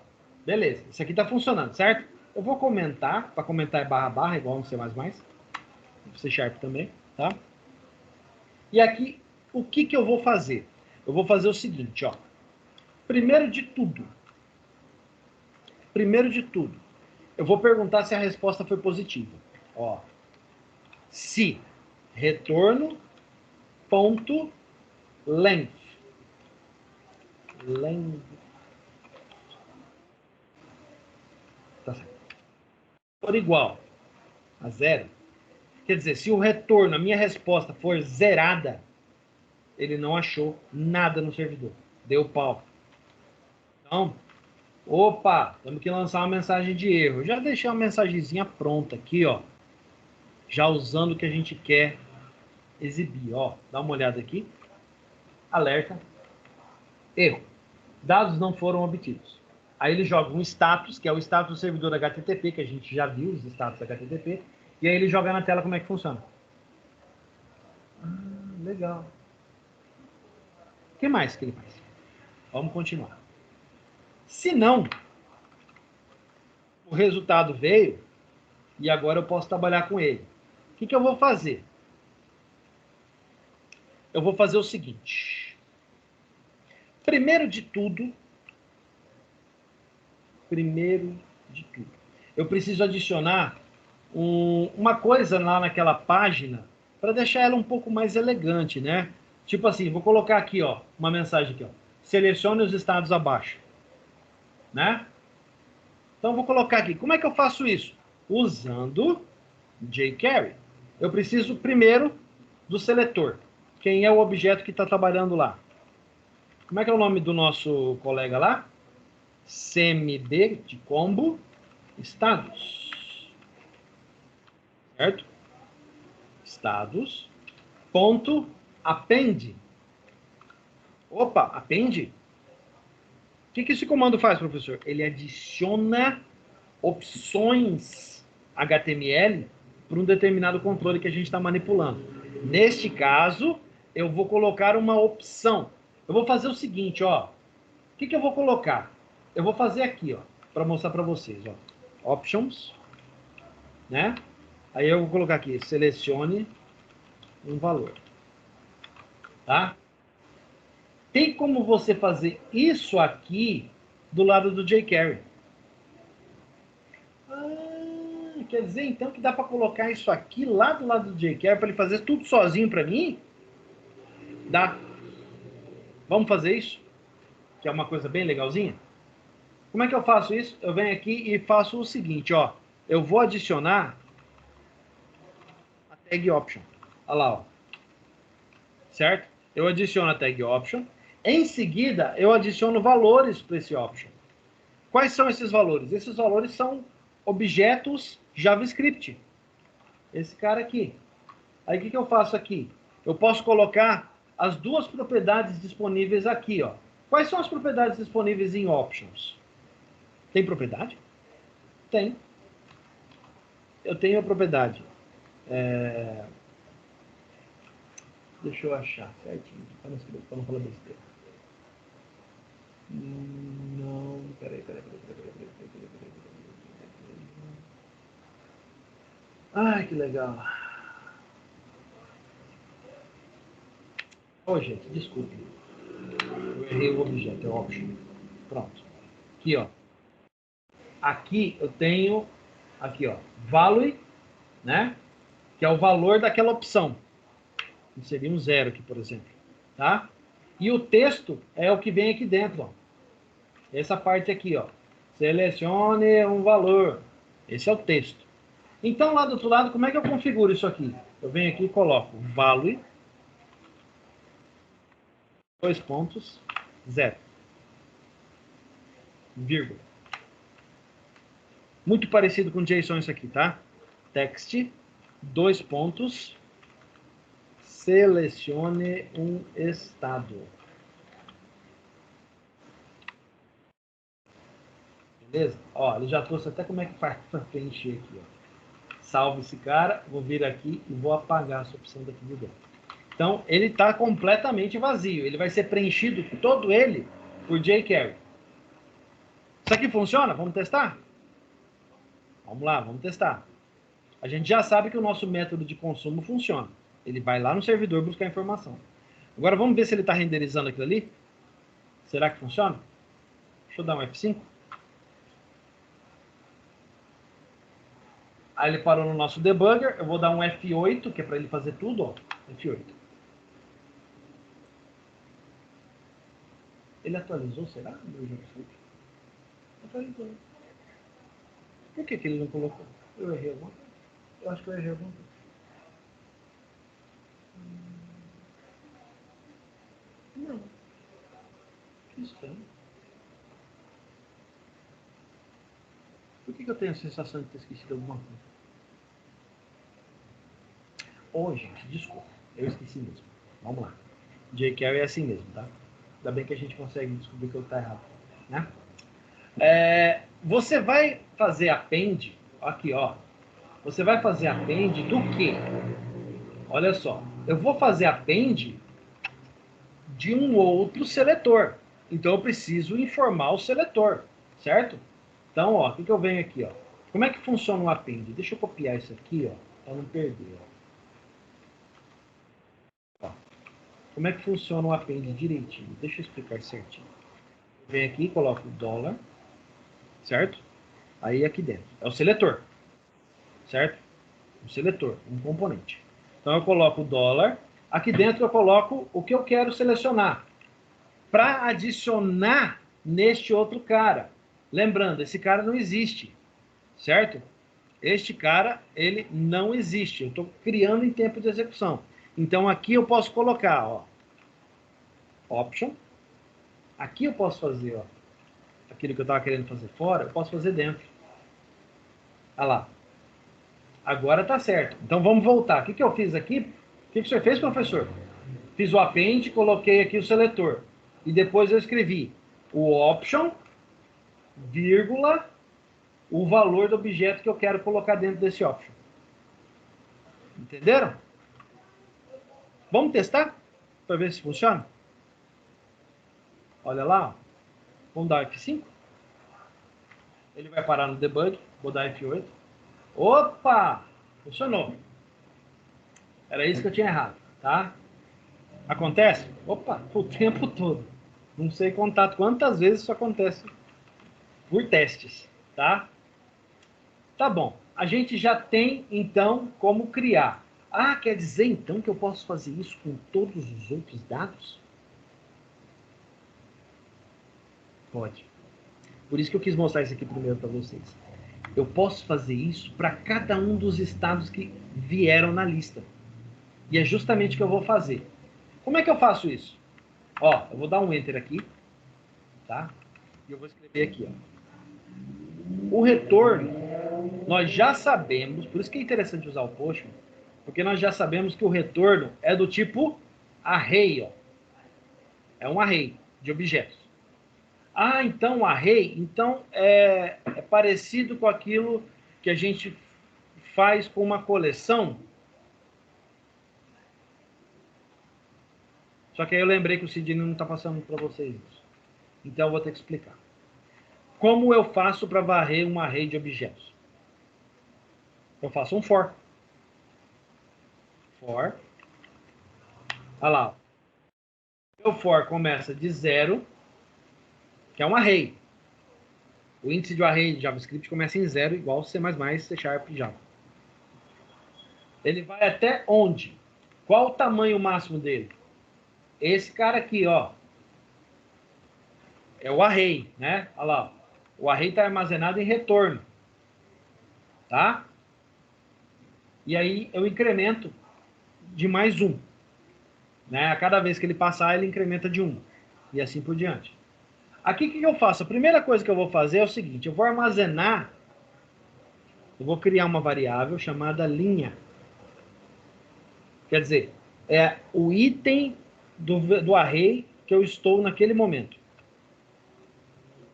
beleza. Isso aqui está funcionando, certo? Eu vou comentar. Para comentar é // igual no C++. C# também, tá? E aqui, o que eu vou fazer? Eu vou fazer o seguinte, ó. Primeiro de tudo, eu vou perguntar se a resposta foi positiva. Ó, se retorno ponto length tá certo, for igual a 0, quer dizer, se o retorno, a minha resposta for zerada, ele não achou nada no servidor, deu pau. Então, Opa, temos que lançar uma mensagem de erro. Já deixei uma mensagenzinha pronta aqui, ó. Já usando o que a gente quer exibir, ó. Dá uma olhada aqui. Alerta. Erro. Dados não foram obtidos. Aí ele joga um status, que é o status do servidor HTTP, que a gente já viu os status HTTP. E aí ele joga na tela como é que funciona. Legal. O que mais que ele faz? Vamos continuar. Se não, o resultado veio e agora eu posso trabalhar com ele. O que eu vou fazer? Eu vou fazer o seguinte. Primeiro de tudo, eu preciso adicionar uma coisa lá naquela página para deixar ela um pouco mais elegante, né? Tipo assim, vou colocar aqui, ó, uma mensagem aqui, ó. Selecione os estados abaixo, né? Então vou colocar aqui. Como é que eu faço isso? Usando jQuery. Eu preciso primeiro do seletor. Quem é o objeto que está trabalhando lá? Como é que é o nome do nosso colega lá? CMD de combo estados. Certo? Estados. Ponto append. Opa, append? O que esse comando faz, professor? Ele adiciona opções HTML para um determinado controle que a gente está manipulando. Neste caso, eu vou colocar uma opção. Eu vou fazer o seguinte, ó. O que eu vou colocar? Eu vou fazer aqui, ó, para mostrar para vocês, ó. Options, né? Aí eu vou colocar aqui, selecione um valor, tá? Tem como você fazer isso aqui do lado do jQuery. Quer dizer, então, que dá para colocar isso aqui lá do lado do jQuery para ele fazer tudo sozinho para mim? Dá. Vamos fazer isso? Que é uma coisa bem legalzinha. Como é que eu faço isso? Eu venho aqui e faço o seguinte, ó. Eu vou adicionar a tag option. Olha lá, ó. Certo? Eu adiciono a tag option. Em seguida, eu adiciono valores para esse option. Quais são esses valores? Esses valores são objetos JavaScript. Esse cara aqui. Aí o que eu faço aqui? Eu posso colocar as duas propriedades disponíveis aqui, ó. Quais são as propriedades disponíveis em options? Tem propriedade? Tem. Eu tenho a propriedade. Deixa eu achar certinho, para não falar besteira. Não, peraí. Ai, que legal. Ô, gente, desculpe. Eu errei o objeto, é option. Pronto. Aqui, ó. Aqui eu tenho, aqui, ó, value, né? Que é o valor daquela opção. Que seria um 0 aqui, por exemplo. Tá? E o texto é o que vem aqui dentro, ó. Essa parte aqui, ó. Selecione um valor. Esse é o texto. Então, lá do outro lado, como é que eu configuro isso aqui? Eu venho aqui e coloco value, 0, vírgula. Muito parecido com JSON isso aqui, tá? Text, 2 pontos, selecione um estado. Beleza? Ó, ele já trouxe até como é que faz para preencher aqui, ó. Salvo esse cara, vou vir aqui e vou apagar essa opção daqui de dentro. Então, ele está completamente vazio. Ele vai ser preenchido, todo ele, por jQuery. Isso aqui funciona? Vamos testar? Vamos lá, vamos testar. A gente já sabe que o nosso método de consumo funciona. Ele vai lá no servidor buscar informação. Agora vamos ver se ele está renderizando aquilo ali. Será que funciona? Deixa eu dar um F5. Aí ele parou no nosso debugger. Eu vou dar um F8, que é para ele fazer tudo, ó. F8. Ele atualizou, será? Atualizou. Por que ele não colocou? Eu errei alguma coisa? Eu acho que eu errei alguma coisa. Não. Que estranho. Por que eu tenho a sensação de ter esquecido alguma coisa? Gente, desculpa. Eu esqueci mesmo. Vamos lá. jQuery é assim mesmo, tá? Ainda bem que a gente consegue descobrir que eu tá errado, né? Você vai fazer append, aqui, ó. Você vai fazer append do quê? Olha só. Eu vou fazer append de um outro seletor. Então, eu preciso informar o seletor, certo? Então, ó, o que eu venho aqui, ó? Como é que funciona o append? Deixa eu copiar isso aqui, ó, para não perder, ó. Como é que funciona o append direitinho? Deixa eu explicar certinho. Eu venho aqui e coloco dólar, certo? Aí aqui dentro. É o seletor, certo? Um seletor, um componente. Então, eu coloco o dólar. Aqui dentro eu coloco o que eu quero selecionar para adicionar neste outro cara. Lembrando, esse cara não existe, certo? Este cara, ele não existe. Eu estou criando em tempo de execução. Então, aqui eu posso colocar, ó, option. Aqui eu posso fazer, ó, aquilo que eu estava querendo fazer fora, eu posso fazer dentro. Olha lá. Agora tá certo. Então, vamos voltar. O que eu fiz aqui? O que o senhor fez, professor? Fiz o append, coloquei aqui o seletor. E depois eu escrevi o option, vírgula, o valor do objeto que eu quero colocar dentro desse option. Entenderam? Vamos testar? Para ver se funciona? Olha lá. Vamos dar F5. Ele vai parar no debug. Vou dar F8. Opa! Funcionou. Era isso que eu tinha errado, tá? Acontece? Opa, o tempo todo. Não sei contar quantas vezes isso acontece por testes, tá? Tá bom. A gente já tem, então, como criar. Ah, quer dizer, então, que eu posso fazer isso com todos os outros dados? Pode. Por isso que eu quis mostrar isso aqui primeiro para vocês. Eu posso fazer isso para cada um dos estados que vieram na lista. E é justamente o que eu vou fazer. Como é que eu faço isso? Ó, eu vou dar um Enter aqui, tá? E eu vou escrever aqui, ó. O retorno, nós já sabemos, por isso que é interessante usar o Postman, porque nós já sabemos que o retorno é do tipo array, ó. É um array de objetos. Ah, então array, então é parecido com aquilo que a gente faz com uma coleção. Só que aí eu lembrei que o Sidney não está passando para vocês isso. Então eu vou ter que explicar. Como eu faço para varrer um array de objetos? Eu faço um for. For. Olha lá. O for começa de 0, que é um array. O índice de array de JavaScript começa em 0, igual C++, C Sharp e Java. Ele vai até onde? Qual o tamanho máximo dele? Esse cara aqui, ó. É o array, né? Olha lá. O array está armazenado em retorno. Tá? E aí eu incremento de mais 1. Né? A cada vez que ele passar, ele incrementa de 1. E assim por diante. Aqui o que eu faço? A primeira coisa que eu vou fazer é o seguinte. Eu vou armazenar. Eu vou criar uma variável chamada linha. Quer dizer, é o item do array que eu estou naquele momento.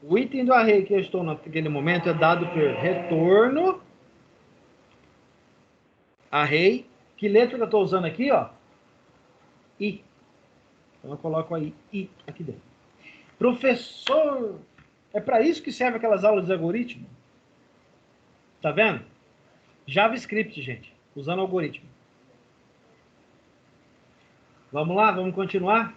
O item do array que eu estou naquele momento é dado por retorno array. Que letra que eu estou usando aqui, ó? I. Então eu coloco aí I aqui dentro. Professor, é para isso que serve aquelas aulas de algoritmo? Tá vendo? JavaScript, gente, usando algoritmo. Vamos lá, vamos continuar?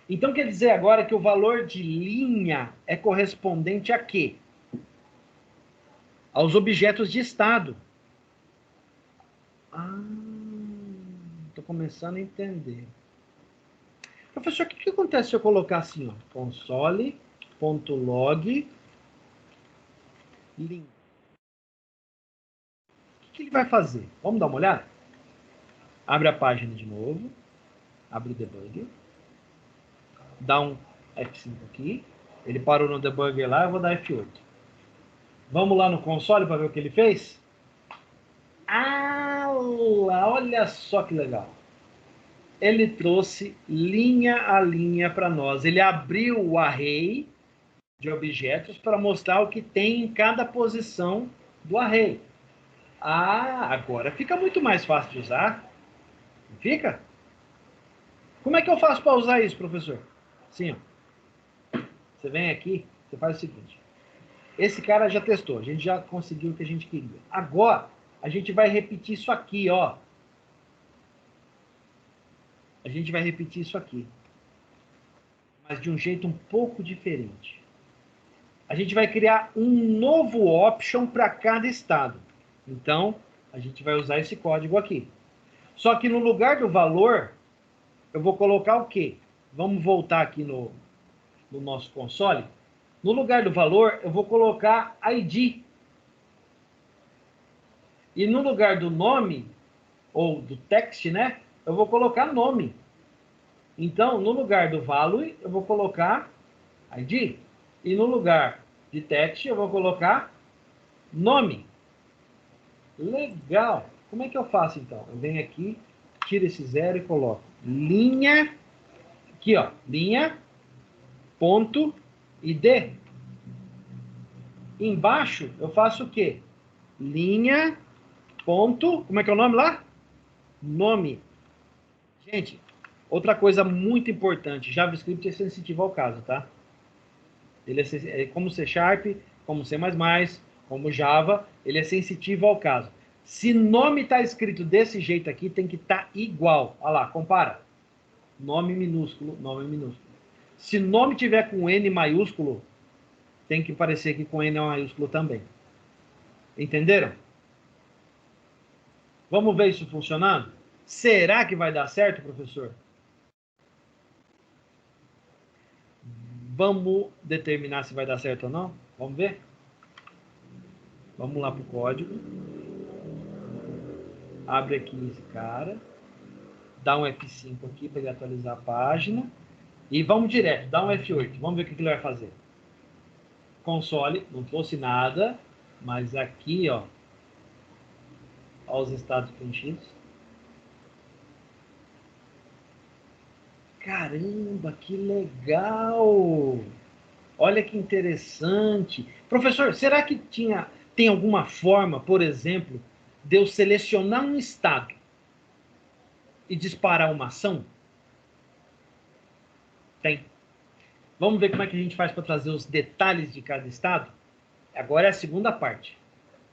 Então quer dizer agora que o valor de linha é correspondente a quê? Aos objetos de estado. Ah, estou começando a entender. Professor, o que acontece se eu colocar assim, ó, console.log linha? O que ele vai fazer? Vamos dar uma olhada? Abre a página de novo. Abre o debug. Dá um F5 aqui. Ele parou no debugger lá, eu vou dar F8. Vamos lá no console para ver o que ele fez? Ah, olha só que legal. Ele trouxe linha a linha para nós. Ele abriu o array de objetos para mostrar o que tem em cada posição do array. Ah, agora fica muito mais fácil de usar. Não fica? Como é que eu faço para usar isso, professor? Sim, ó. Você vem aqui, você faz o seguinte. Esse cara já testou, a gente já conseguiu o que a gente queria. Agora, a gente vai repetir isso aqui, ó. A gente vai repetir isso aqui. Mas de um jeito um pouco diferente. A gente vai criar um novo option para cada estado. Então, a gente vai usar esse código aqui. Só que no lugar do valor, eu vou colocar o quê? Vamos voltar aqui no nosso console. No lugar do valor, eu vou colocar ID. E no lugar do nome, ou do text, né? Eu vou colocar nome. Então, no lugar do value, eu vou colocar ID. E no lugar de text, eu vou colocar nome. Legal. Como é que eu faço, então? Eu venho aqui, tiro esse zero e coloco linha, aqui, ó, linha, ponto, ID. Embaixo, eu faço o quê? Linha, ponto, como é que é o nome lá? Nome. Gente, outra coisa muito importante, JavaScript é sensitivo ao caso, tá? Ele é como C Sharp, como C++, como Java, ele é sensitivo ao caso. Se nome está escrito desse jeito aqui, tem que estar igual. Olha lá, compara. Nome minúsculo, nome minúsculo. Se nome tiver com N maiúsculo, tem que parecer que com N maiúsculo também. Entenderam? Vamos ver isso funcionando? Será que vai dar certo, professor? Vamos determinar se vai dar certo ou não? Vamos ver? Vamos lá para o código. Abre aqui esse cara. Dá um F5 aqui para ele atualizar a página. E vamos direto, dá um F8. Vamos ver o que ele vai fazer. Console, não trouxe nada, mas aqui, ó, os estados preenchidos. Caramba, que legal! Olha que interessante. Professor, será que tem alguma forma, por exemplo, de eu selecionar um estado e disparar uma ação? Tem. Vamos ver como é que a gente faz para trazer os detalhes de cada estado? Agora é a segunda parte.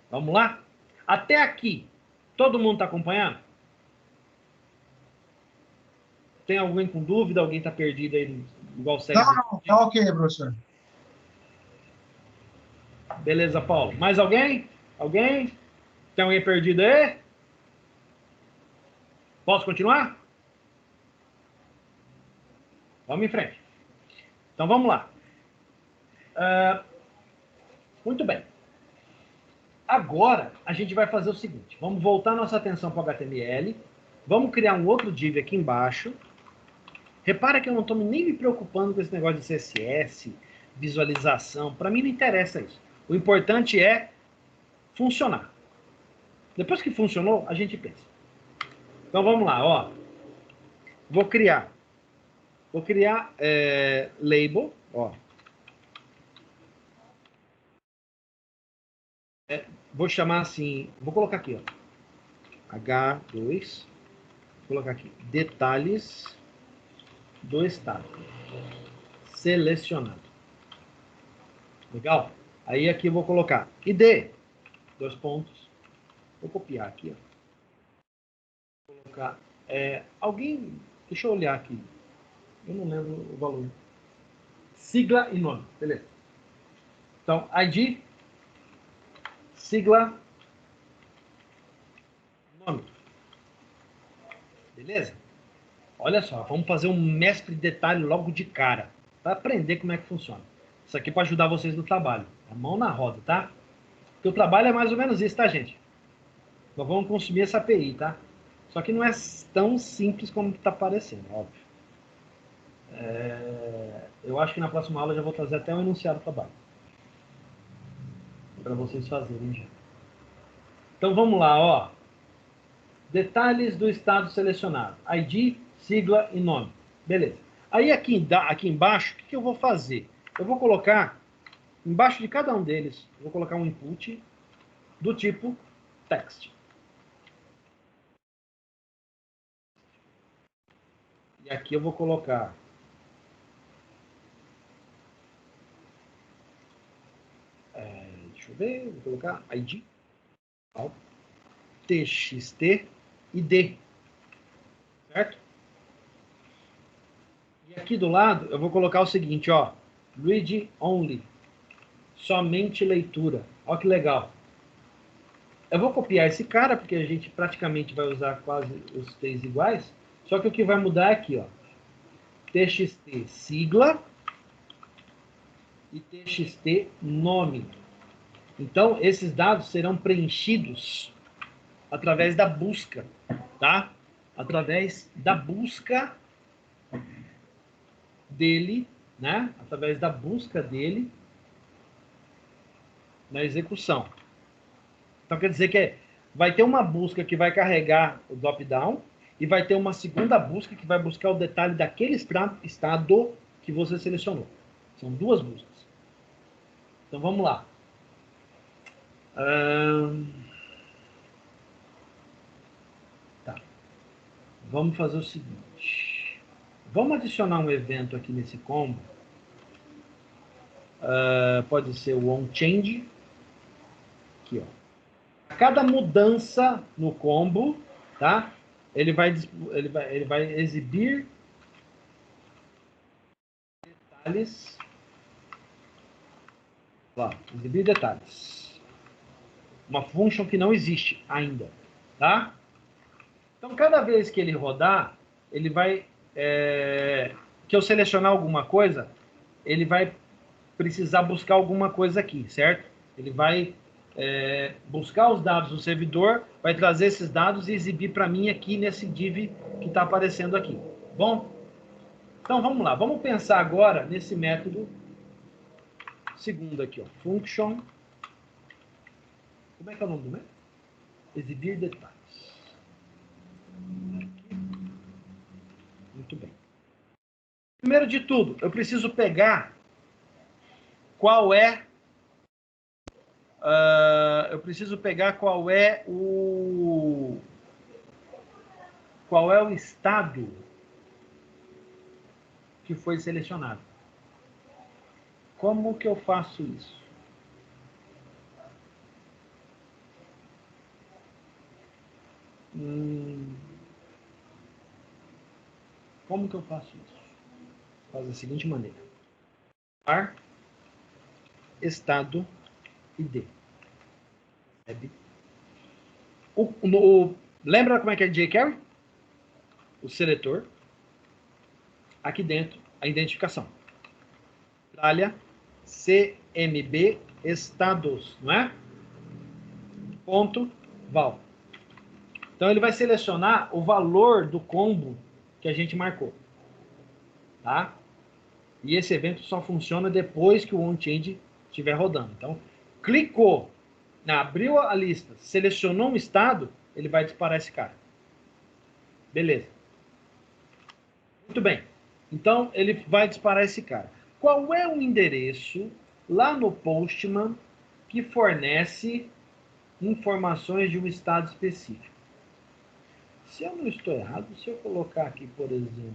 Vamos lá? Até aqui, todo mundo está acompanhando? Tem alguém com dúvida? Alguém está perdido aí, igual segue?
Não, tá ok, professor.
Beleza, Paulo. Mais alguém? Alguém? Tem alguém perdido aí? Posso continuar? Vamos em frente. Então, vamos lá. Muito bem. Agora, a gente vai fazer o seguinte. Vamos voltar nossa atenção para o HTML. Vamos criar um outro div aqui embaixo. Repara que eu não estou nem me preocupando com esse negócio de CSS, visualização. Para mim não interessa isso. O importante é funcionar. Depois que funcionou, a gente pensa. Então, vamos lá. Ó. Vou criar label. Ó. Vou chamar assim, vou colocar aqui, ó, H2, vou colocar aqui, detalhes do estado, selecionado. Legal? Aí aqui eu vou colocar ID, 2 pontos, vou copiar aqui, ó. Vou colocar, alguém, deixa eu olhar aqui, eu não lembro o valor. Sigla e nome, beleza. Então, ID, sigla, nome. Beleza? Olha só, vamos fazer um mestre de detalhe logo de cara, para aprender como é que funciona. Isso aqui para ajudar vocês no trabalho. A mão na roda, tá? Porque o trabalho é mais ou menos isso, tá, gente? Nós vamos consumir essa API, tá? Só que não é tão simples como está parecendo, óbvio. Eu acho que na próxima aula eu já vou trazer até um enunciado do trabalho. para vocês fazerem já. Então vamos lá, ó. Detalhes do estado selecionado. ID, sigla e nome. Beleza. Aí aqui embaixo, o que eu vou fazer? Eu vou colocar, embaixo de cada um deles, eu vou colocar um input do tipo text. E aqui eu vou colocar deixa eu ver, vou colocar ID, TXT e D, certo? E aqui do lado eu vou colocar o seguinte, ó, read only, somente leitura. Olha que legal. Eu vou copiar esse cara, porque a gente praticamente vai usar quase os três iguais, só que o que vai mudar é aqui, ó, TXT sigla e TXT nome. Então, esses dados serão preenchidos através da busca, tá? Através da busca dele, né? Através da busca dele na execução. Então, quer dizer que vai ter uma busca que vai carregar o drop-down e vai ter uma segunda busca que vai buscar o detalhe daquele estado que você selecionou. São duas buscas. Então, vamos lá. Tá. Vamos fazer o seguinte. Vamos adicionar um evento aqui nesse combo. Pode ser o onChange. Aqui, ó. A cada mudança no combo, tá? Ele vai exibir detalhes. Lá, exibir detalhes. Uma function que não existe ainda, tá? Então, cada vez que ele rodar, ele vai... que eu selecionar alguma coisa, ele vai precisar buscar alguma coisa aqui, certo? Ele vai buscar os dados do servidor, vai trazer esses dados e exibir para mim aqui nesse div que está aparecendo aqui. Bom? Então, vamos lá. Vamos pensar agora nesse método segundo aqui, ó. Function. Como é que é o nome do método? Exibir detalhes. Muito bem. Primeiro de tudo, eu preciso pegar qual é o estado que foi selecionado. Como que eu faço isso? Como que eu faço isso? Faz da seguinte maneira. Var estado ID. Lembra como é que é jQuery? O seletor. Aqui dentro, a identificação. Tralha CMB estados, não é? Ponto val. Então ele vai selecionar o valor do combo que a gente marcou, tá? E esse evento só funciona depois que o onChange estiver rodando. Então, clicou, abriu a lista, selecionou um estado, ele vai disparar esse cara. Beleza. Muito bem. Então, ele vai disparar esse cara. Qual é o endereço lá no Postman que fornece informações de um estado específico? Se eu não estou errado, se eu colocar aqui, por exemplo,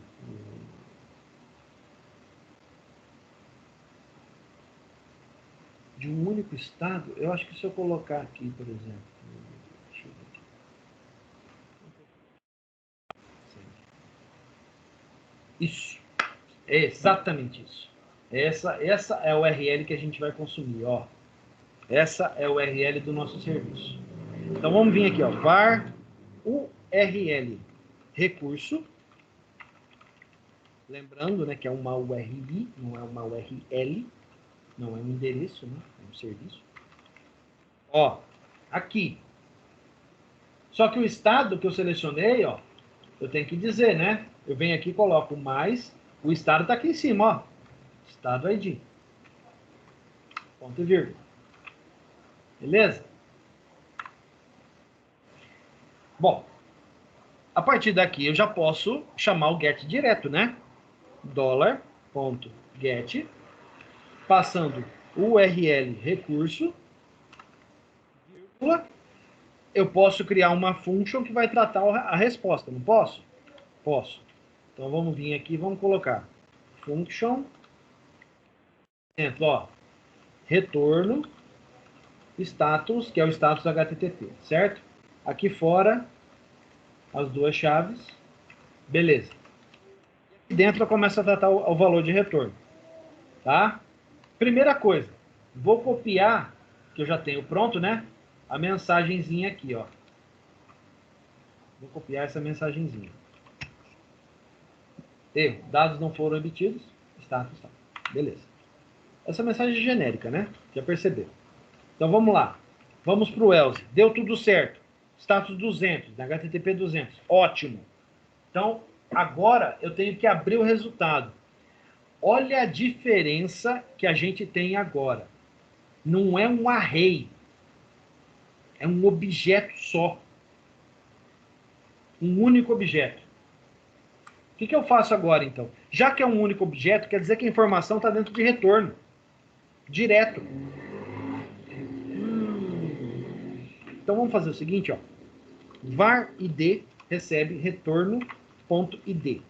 de um único estado, eu acho que se eu colocar aqui, por exemplo, deixa eu ver aqui. Isso, é exatamente isso. Essa é a URL que a gente vai consumir, ó. Essa é a URL do nosso serviço. Então vamos vir aqui, ó, var URL recurso. Lembrando, né, que é uma URL, não é uma URL, não é um endereço, né, é um serviço. Ó, aqui. Só que o estado que eu selecionei, ó, eu tenho que dizer, né? Eu venho aqui e coloco mais, o estado está aqui em cima, ó. Estado ID. Ponto e vírgula. Beleza? Bom, a partir daqui eu já posso chamar o get direto, né? $.get, passando o URL recurso, vírgula, eu posso criar uma function que vai tratar a resposta, não posso? Posso. Então vamos vir aqui, vamos colocar function, dentro, ó, retorno, status, que é o status HTTP, certo? Aqui fora, as duas chaves, beleza. E dentro eu começo a tratar o valor de retorno, tá? Primeira coisa, vou copiar, que eu já tenho pronto, né? A mensagenzinha aqui, ó. Vou copiar essa mensagenzinha. Erro, dados não foram obtidos, status, tá. Beleza. Essa mensagem é genérica, né? Já percebeu. Então vamos lá. Vamos para o else. Deu tudo certo. Status 200, HTTP 200. Ótimo. Então, agora eu tenho que abrir o resultado. Olha a diferença que a gente tem agora. Não é um array. É um objeto só. Um único objeto. O que eu faço agora, então? Já que é um único objeto, quer dizer que a informação está dentro de retorno. Direto. Então vamos fazer o seguinte, ó. Var id recebe retorno.id.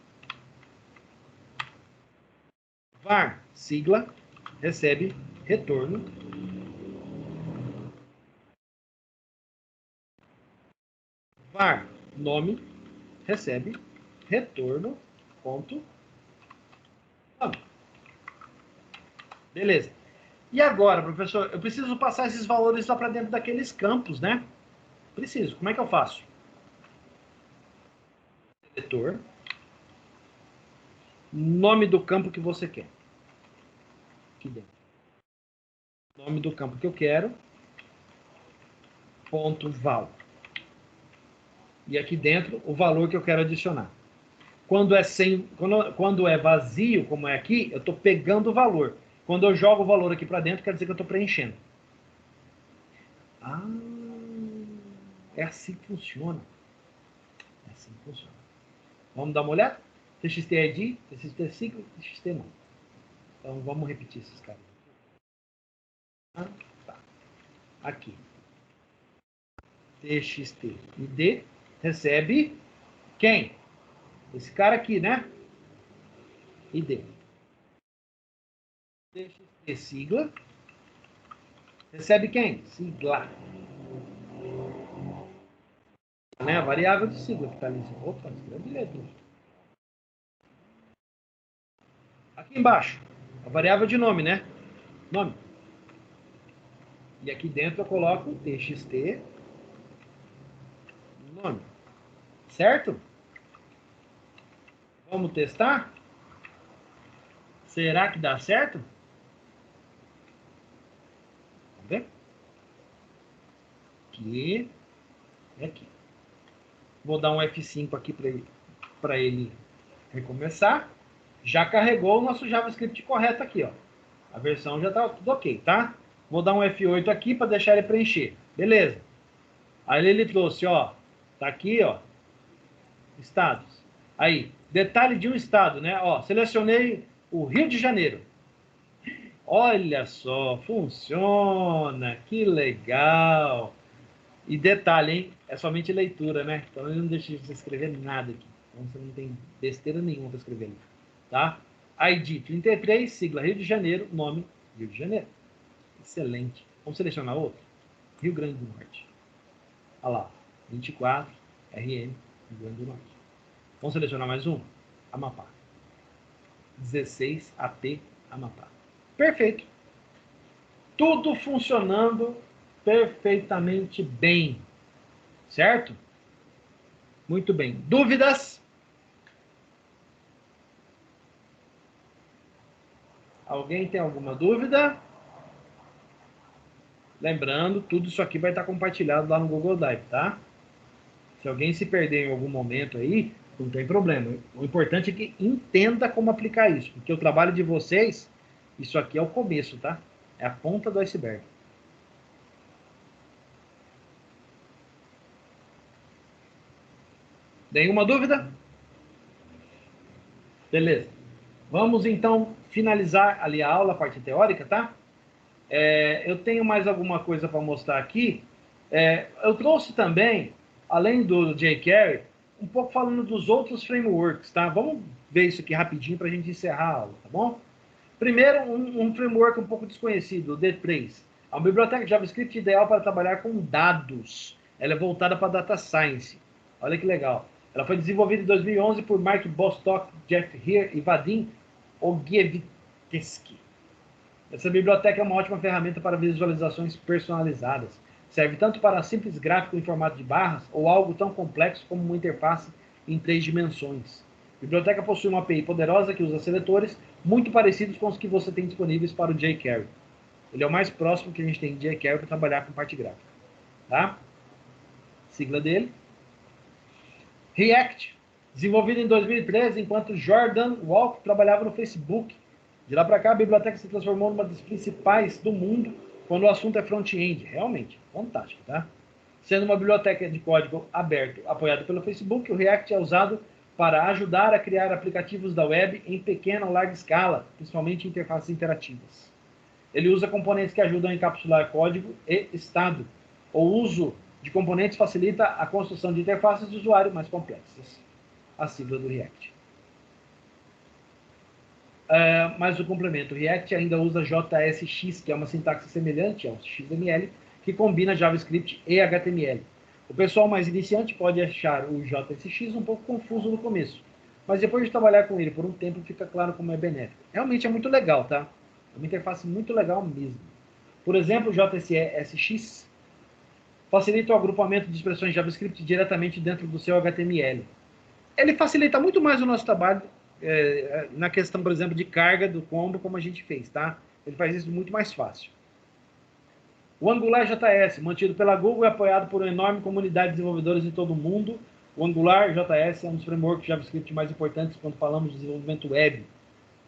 Var sigla recebe retorno. Var nome recebe retorno ponto nome. Beleza. E agora, professor, eu preciso passar esses valores lá para dentro daqueles campos, né? Preciso. Como é que eu faço? Seletor. Nome do campo que você quer. Aqui dentro. Nome do campo que eu quero. Ponto val. E aqui dentro, o valor que eu quero adicionar. Quando é vazio, como é aqui, eu estou pegando o valor. Quando eu jogo o valor aqui para dentro, quer dizer que eu estou preenchendo. Ah, é assim que funciona. É assim que funciona. Vamos dar uma olhada? TXT ID, TXT ciclo, TXT não. Então vamos repetir esses caras. Ah, tá. Aqui. TXT ID recebe quem? Esse cara aqui, né? ID. TXT sigla recebe quem? Sigla. Né? A variável de sigla que está ali. Opa, grande letra. Aqui embaixo, a variável de nome, né? Nome. E aqui dentro eu coloco txt nome. Certo? Vamos testar? Será que dá certo? Vamos ver? Aqui. E aqui. Vou dar um F5 aqui para ele recomeçar. Já carregou o nosso JavaScript correto aqui, ó. A versão já está tudo ok, tá? Vou dar um F8 aqui para deixar ele preencher. Beleza. Aí ele trouxe, ó. Tá aqui, ó. Estados. Aí, detalhe de um estado, né? Ó, selecionei o Rio de Janeiro. Olha só, funciona. Que legal. E detalhe, hein? É somente leitura, né? Então ele não deixa de escrever nada aqui. Então você não tem besteira nenhuma para escrever ali. Tá? ID 33, sigla Rio de Janeiro, nome Rio de Janeiro. Excelente. Vamos selecionar outro? Rio Grande do Norte. Olha lá. 24, RM, Rio Grande do Norte. Vamos selecionar mais um? Amapá. 16, AP, Amapá. Perfeito. Tudo funcionando perfeitamente bem. Certo? Muito bem. Dúvidas? Alguém tem alguma dúvida? Lembrando, tudo isso aqui vai estar compartilhado lá no Google Drive, tá? Se alguém se perder em algum momento aí, não tem problema. O importante é que entenda como aplicar isso, porque o trabalho de vocês, isso aqui é o começo, tá? É a ponta do iceberg. Nenhuma dúvida? Beleza. Vamos, então, finalizar ali a aula, a parte teórica, tá? Eu tenho mais alguma coisa para mostrar aqui. Eu trouxe também, além do jQuery, um pouco falando dos outros frameworks, tá? Vamos ver isso aqui rapidinho para a gente encerrar a aula, tá bom? Primeiro, um framework um pouco desconhecido, o D3. É uma biblioteca de JavaScript ideal para trabalhar com dados. Ela é voltada para Data Science. Olha que legal. Ela foi desenvolvida em 2011 por Mark Bostock, Jeff Heer e Vadim Ogievskii. Essa biblioteca é uma ótima ferramenta para visualizações personalizadas. Serve tanto para simples gráfico em formato de barras ou algo tão complexo como uma interface em 3 dimensões. A biblioteca possui uma API poderosa que usa seletores muito parecidos com os que você tem disponíveis para o jQuery. Ele é o mais próximo que a gente tem de jQuery para trabalhar com parte gráfica. Tá? Sigla dele. React, desenvolvido em 2013, enquanto Jordan Walk trabalhava no Facebook. De lá para cá, a biblioteca se transformou numa das principais do mundo quando o assunto é front-end. Realmente, fantástico, tá? Sendo uma biblioteca de código aberto apoiada pelo Facebook, o React é usado para ajudar a criar aplicativos da web em pequena ou larga escala, principalmente interfaces interativas. Ele usa componentes que ajudam a encapsular código e estado. O uso de componentes facilita a construção de interfaces de usuário mais complexas. A sigla do React. Mas o complemento, o React ainda usa JSX, que é uma sintaxe semelhante ao XML, que combina JavaScript e HTML. O pessoal mais iniciante pode achar o JSX um pouco confuso no começo, mas depois de trabalhar com ele por um tempo, fica claro como é benéfico. Realmente é muito legal, tá? É uma interface muito legal mesmo. Por exemplo, o JSX facilita o agrupamento de expressões JavaScript diretamente dentro do seu HTML. Ele facilita muito mais o nosso trabalho na questão, por exemplo, de carga do combo, como a gente fez, tá? Ele faz isso muito mais fácil. O AngularJS, mantido pela Google e apoiado por uma enorme comunidade de desenvolvedores em todo o mundo. O AngularJS é um dos frameworks de JavaScript mais importantes quando falamos de desenvolvimento web.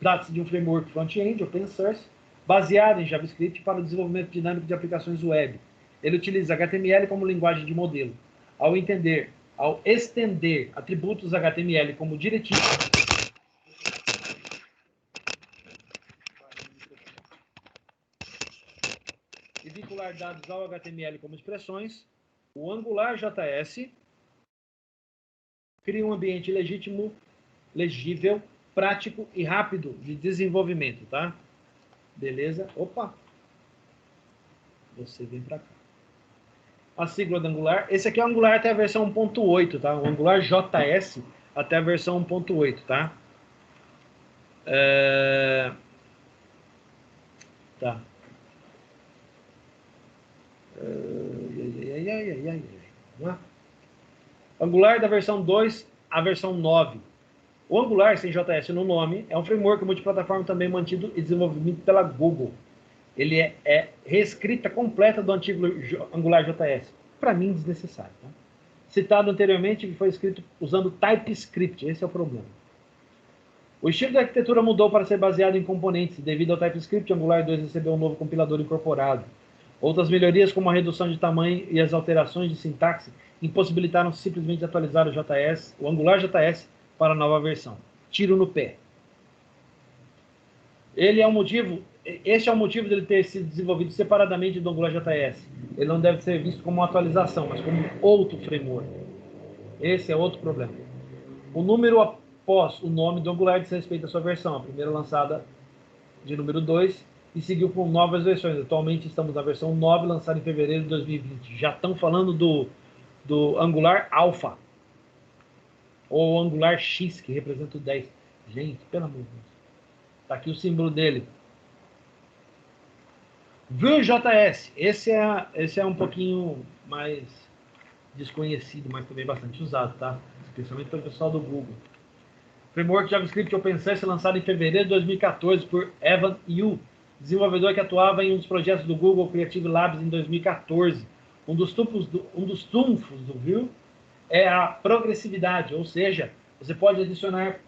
Trata-se de um framework front-end, open source, baseado em JavaScript para o desenvolvimento dinâmico de aplicações web. Ele utiliza HTML como linguagem de modelo. Ao estender atributos HTML como diretivas e vincular dados ao HTML como expressões, o AngularJS cria um ambiente legível, prático e rápido de desenvolvimento, tá? Beleza? Opa! Você vem para cá. A sigla do Angular. Esse aqui é o Angular até a versão 1.8, tá? O AngularJS até a versão 1.8, tá? Tá. Angular da versão 2 à versão 9. O Angular, sem JS no nome, é um framework multiplataforma também mantido e desenvolvido pela Google. Ele é reescrita completa do antigo AngularJS. Para mim, desnecessário. Tá? Citado anteriormente, ele foi escrito usando TypeScript. Esse é o problema. O estilo da arquitetura mudou para ser baseado em componentes. Devido ao TypeScript, o Angular 2 recebeu um novo compilador incorporado. Outras melhorias, como a redução de tamanho e as alterações de sintaxe, impossibilitaram simplesmente atualizar o AngularJS para a nova versão. Tiro no pé. Esse é o motivo dele ter sido desenvolvido separadamente do AngularJS. Ele não deve ser visto como uma atualização, mas como outro framework. Esse é outro problema. O número após o nome do Angular diz respeito à sua versão, a primeira lançada de número 2, e seguiu com novas versões. Atualmente estamos na versão 9, lançada em fevereiro de 2020. Já estão falando do Angular Alpha, ou Angular X, que representa o 10. Gente, pelo amor de Deus. Está aqui o símbolo dele. Vue.js. Esse é um pouquinho mais desconhecido, mas também bastante usado, tá? Especialmente pelo pessoal do Google. Framework JavaScript Open Source lançado em fevereiro de 2014 por Evan You, desenvolvedor que atuava em um dos projetos do Google Creative Labs em 2014. Um dos trunfos do Vue é a progressividade, ou seja, você pode adicionar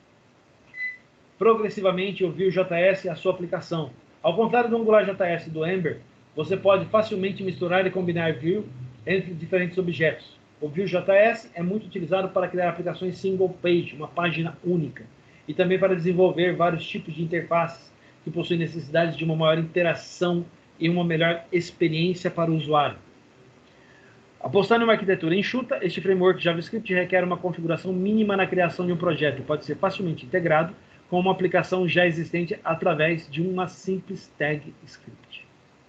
progressivamente o Vue.js à sua aplicação. Ao contrário do AngularJS e do Ember, você pode facilmente misturar e combinar Vue entre diferentes objetos. O Vue.js é muito utilizado para criar aplicações single page, uma página única, e também para desenvolver vários tipos de interfaces que possuem necessidades de uma maior interação e uma melhor experiência para o usuário. Apostando em uma arquitetura enxuta, este framework JavaScript requer uma configuração mínima na criação de um projeto e pode ser facilmente integrado com uma aplicação já existente através de uma simples tag script.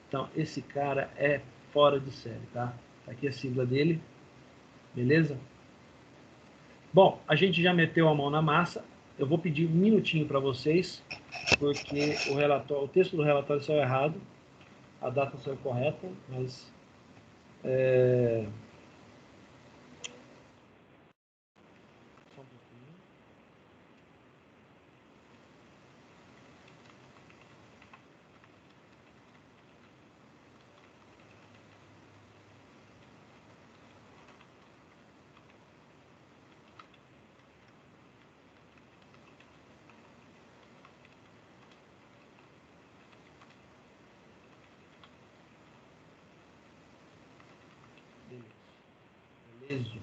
Então, esse cara é fora de série, tá? Tá aqui a sigla dele, beleza? Bom, a gente já meteu a mão na massa. Eu vou pedir um minutinho para vocês, porque o texto do relatório saiu errado, a data saiu correta, mas... Só um pouquinho.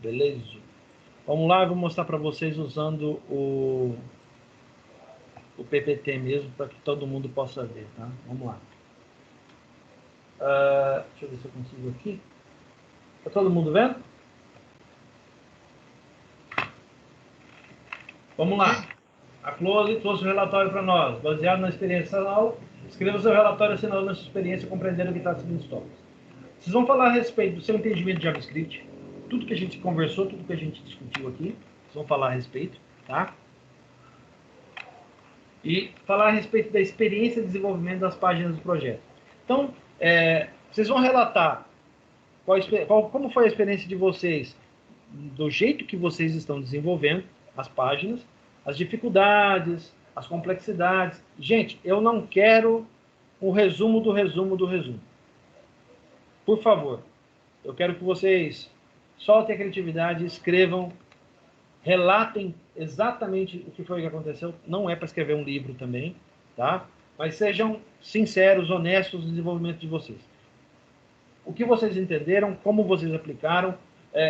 Beleza. Vamos lá, eu vou mostrar para vocês usando o PPT mesmo, para que todo mundo possa ver, tá? Vamos lá. Deixa eu ver se eu consigo aqui. Está todo mundo vendo? Vamos lá. A Close trouxe o relatório para nós. Baseado na experiência anual, escreva o seu relatório assinalando a sua experiência, compreendendo o que está nos seguintes tópicos. Vocês vão falar a respeito do seu entendimento de JavaScript, tudo que a gente conversou, tudo que a gente discutiu aqui, vocês vão falar a respeito, tá? E falar a respeito da experiência de desenvolvimento das páginas do projeto. Então, vocês vão relatar como foi a experiência de vocês, do jeito que vocês estão desenvolvendo as páginas, as dificuldades, as complexidades. Gente, eu não quero um resumo do resumo do resumo. Por favor, eu quero que vocês soltem a criatividade, escrevam, relatem exatamente o que foi que aconteceu. Não é para escrever um livro também, tá? Mas sejam sinceros, honestos no desenvolvimento de vocês. O que vocês entenderam, como vocês aplicaram,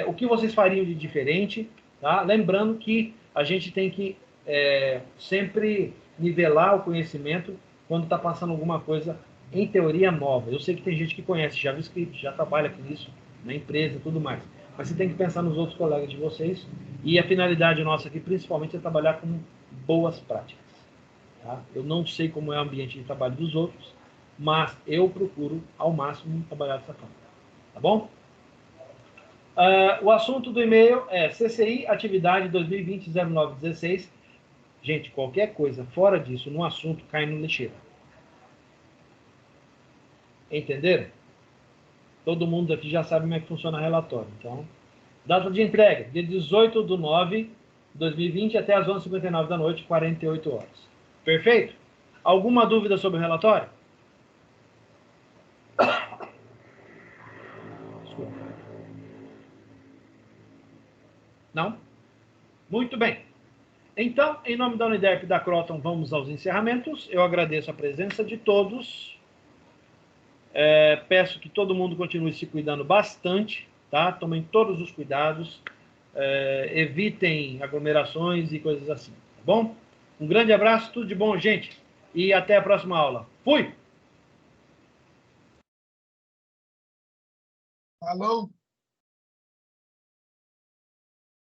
o que vocês fariam de diferente, tá? Lembrando que a gente tem que sempre nivelar o conhecimento quando está passando alguma coisa em teoria nova. Eu sei que tem gente que conhece JavaScript, já trabalha com isso na empresa e tudo mais, mas você tem que pensar nos outros colegas de vocês, e a finalidade nossa aqui, principalmente, é trabalhar com boas práticas. Tá? Eu não sei como é o ambiente de trabalho dos outros, mas eu procuro, ao máximo, trabalhar dessa forma. Tá bom? O assunto do e-mail é CCI Atividade 2020-0916. Gente, qualquer coisa fora disso, no assunto, cai no lixeiro. Entenderam? Todo mundo aqui já sabe como é que funciona o relatório. Então, data de entrega, dia 18/9/2020 até as 11h59 da noite, 48 horas. Perfeito? Alguma dúvida sobre o relatório? Desculpa. Não? Muito bem. Então, em nome da Uniderp e da Croton, vamos aos encerramentos. Eu agradeço a presença de todos. Peço que todo mundo continue se cuidando bastante, tá? Tomem todos os cuidados, evitem aglomerações e coisas assim, tá bom? Um grande abraço, tudo de bom, gente, e até a próxima aula. Fui!
Falou!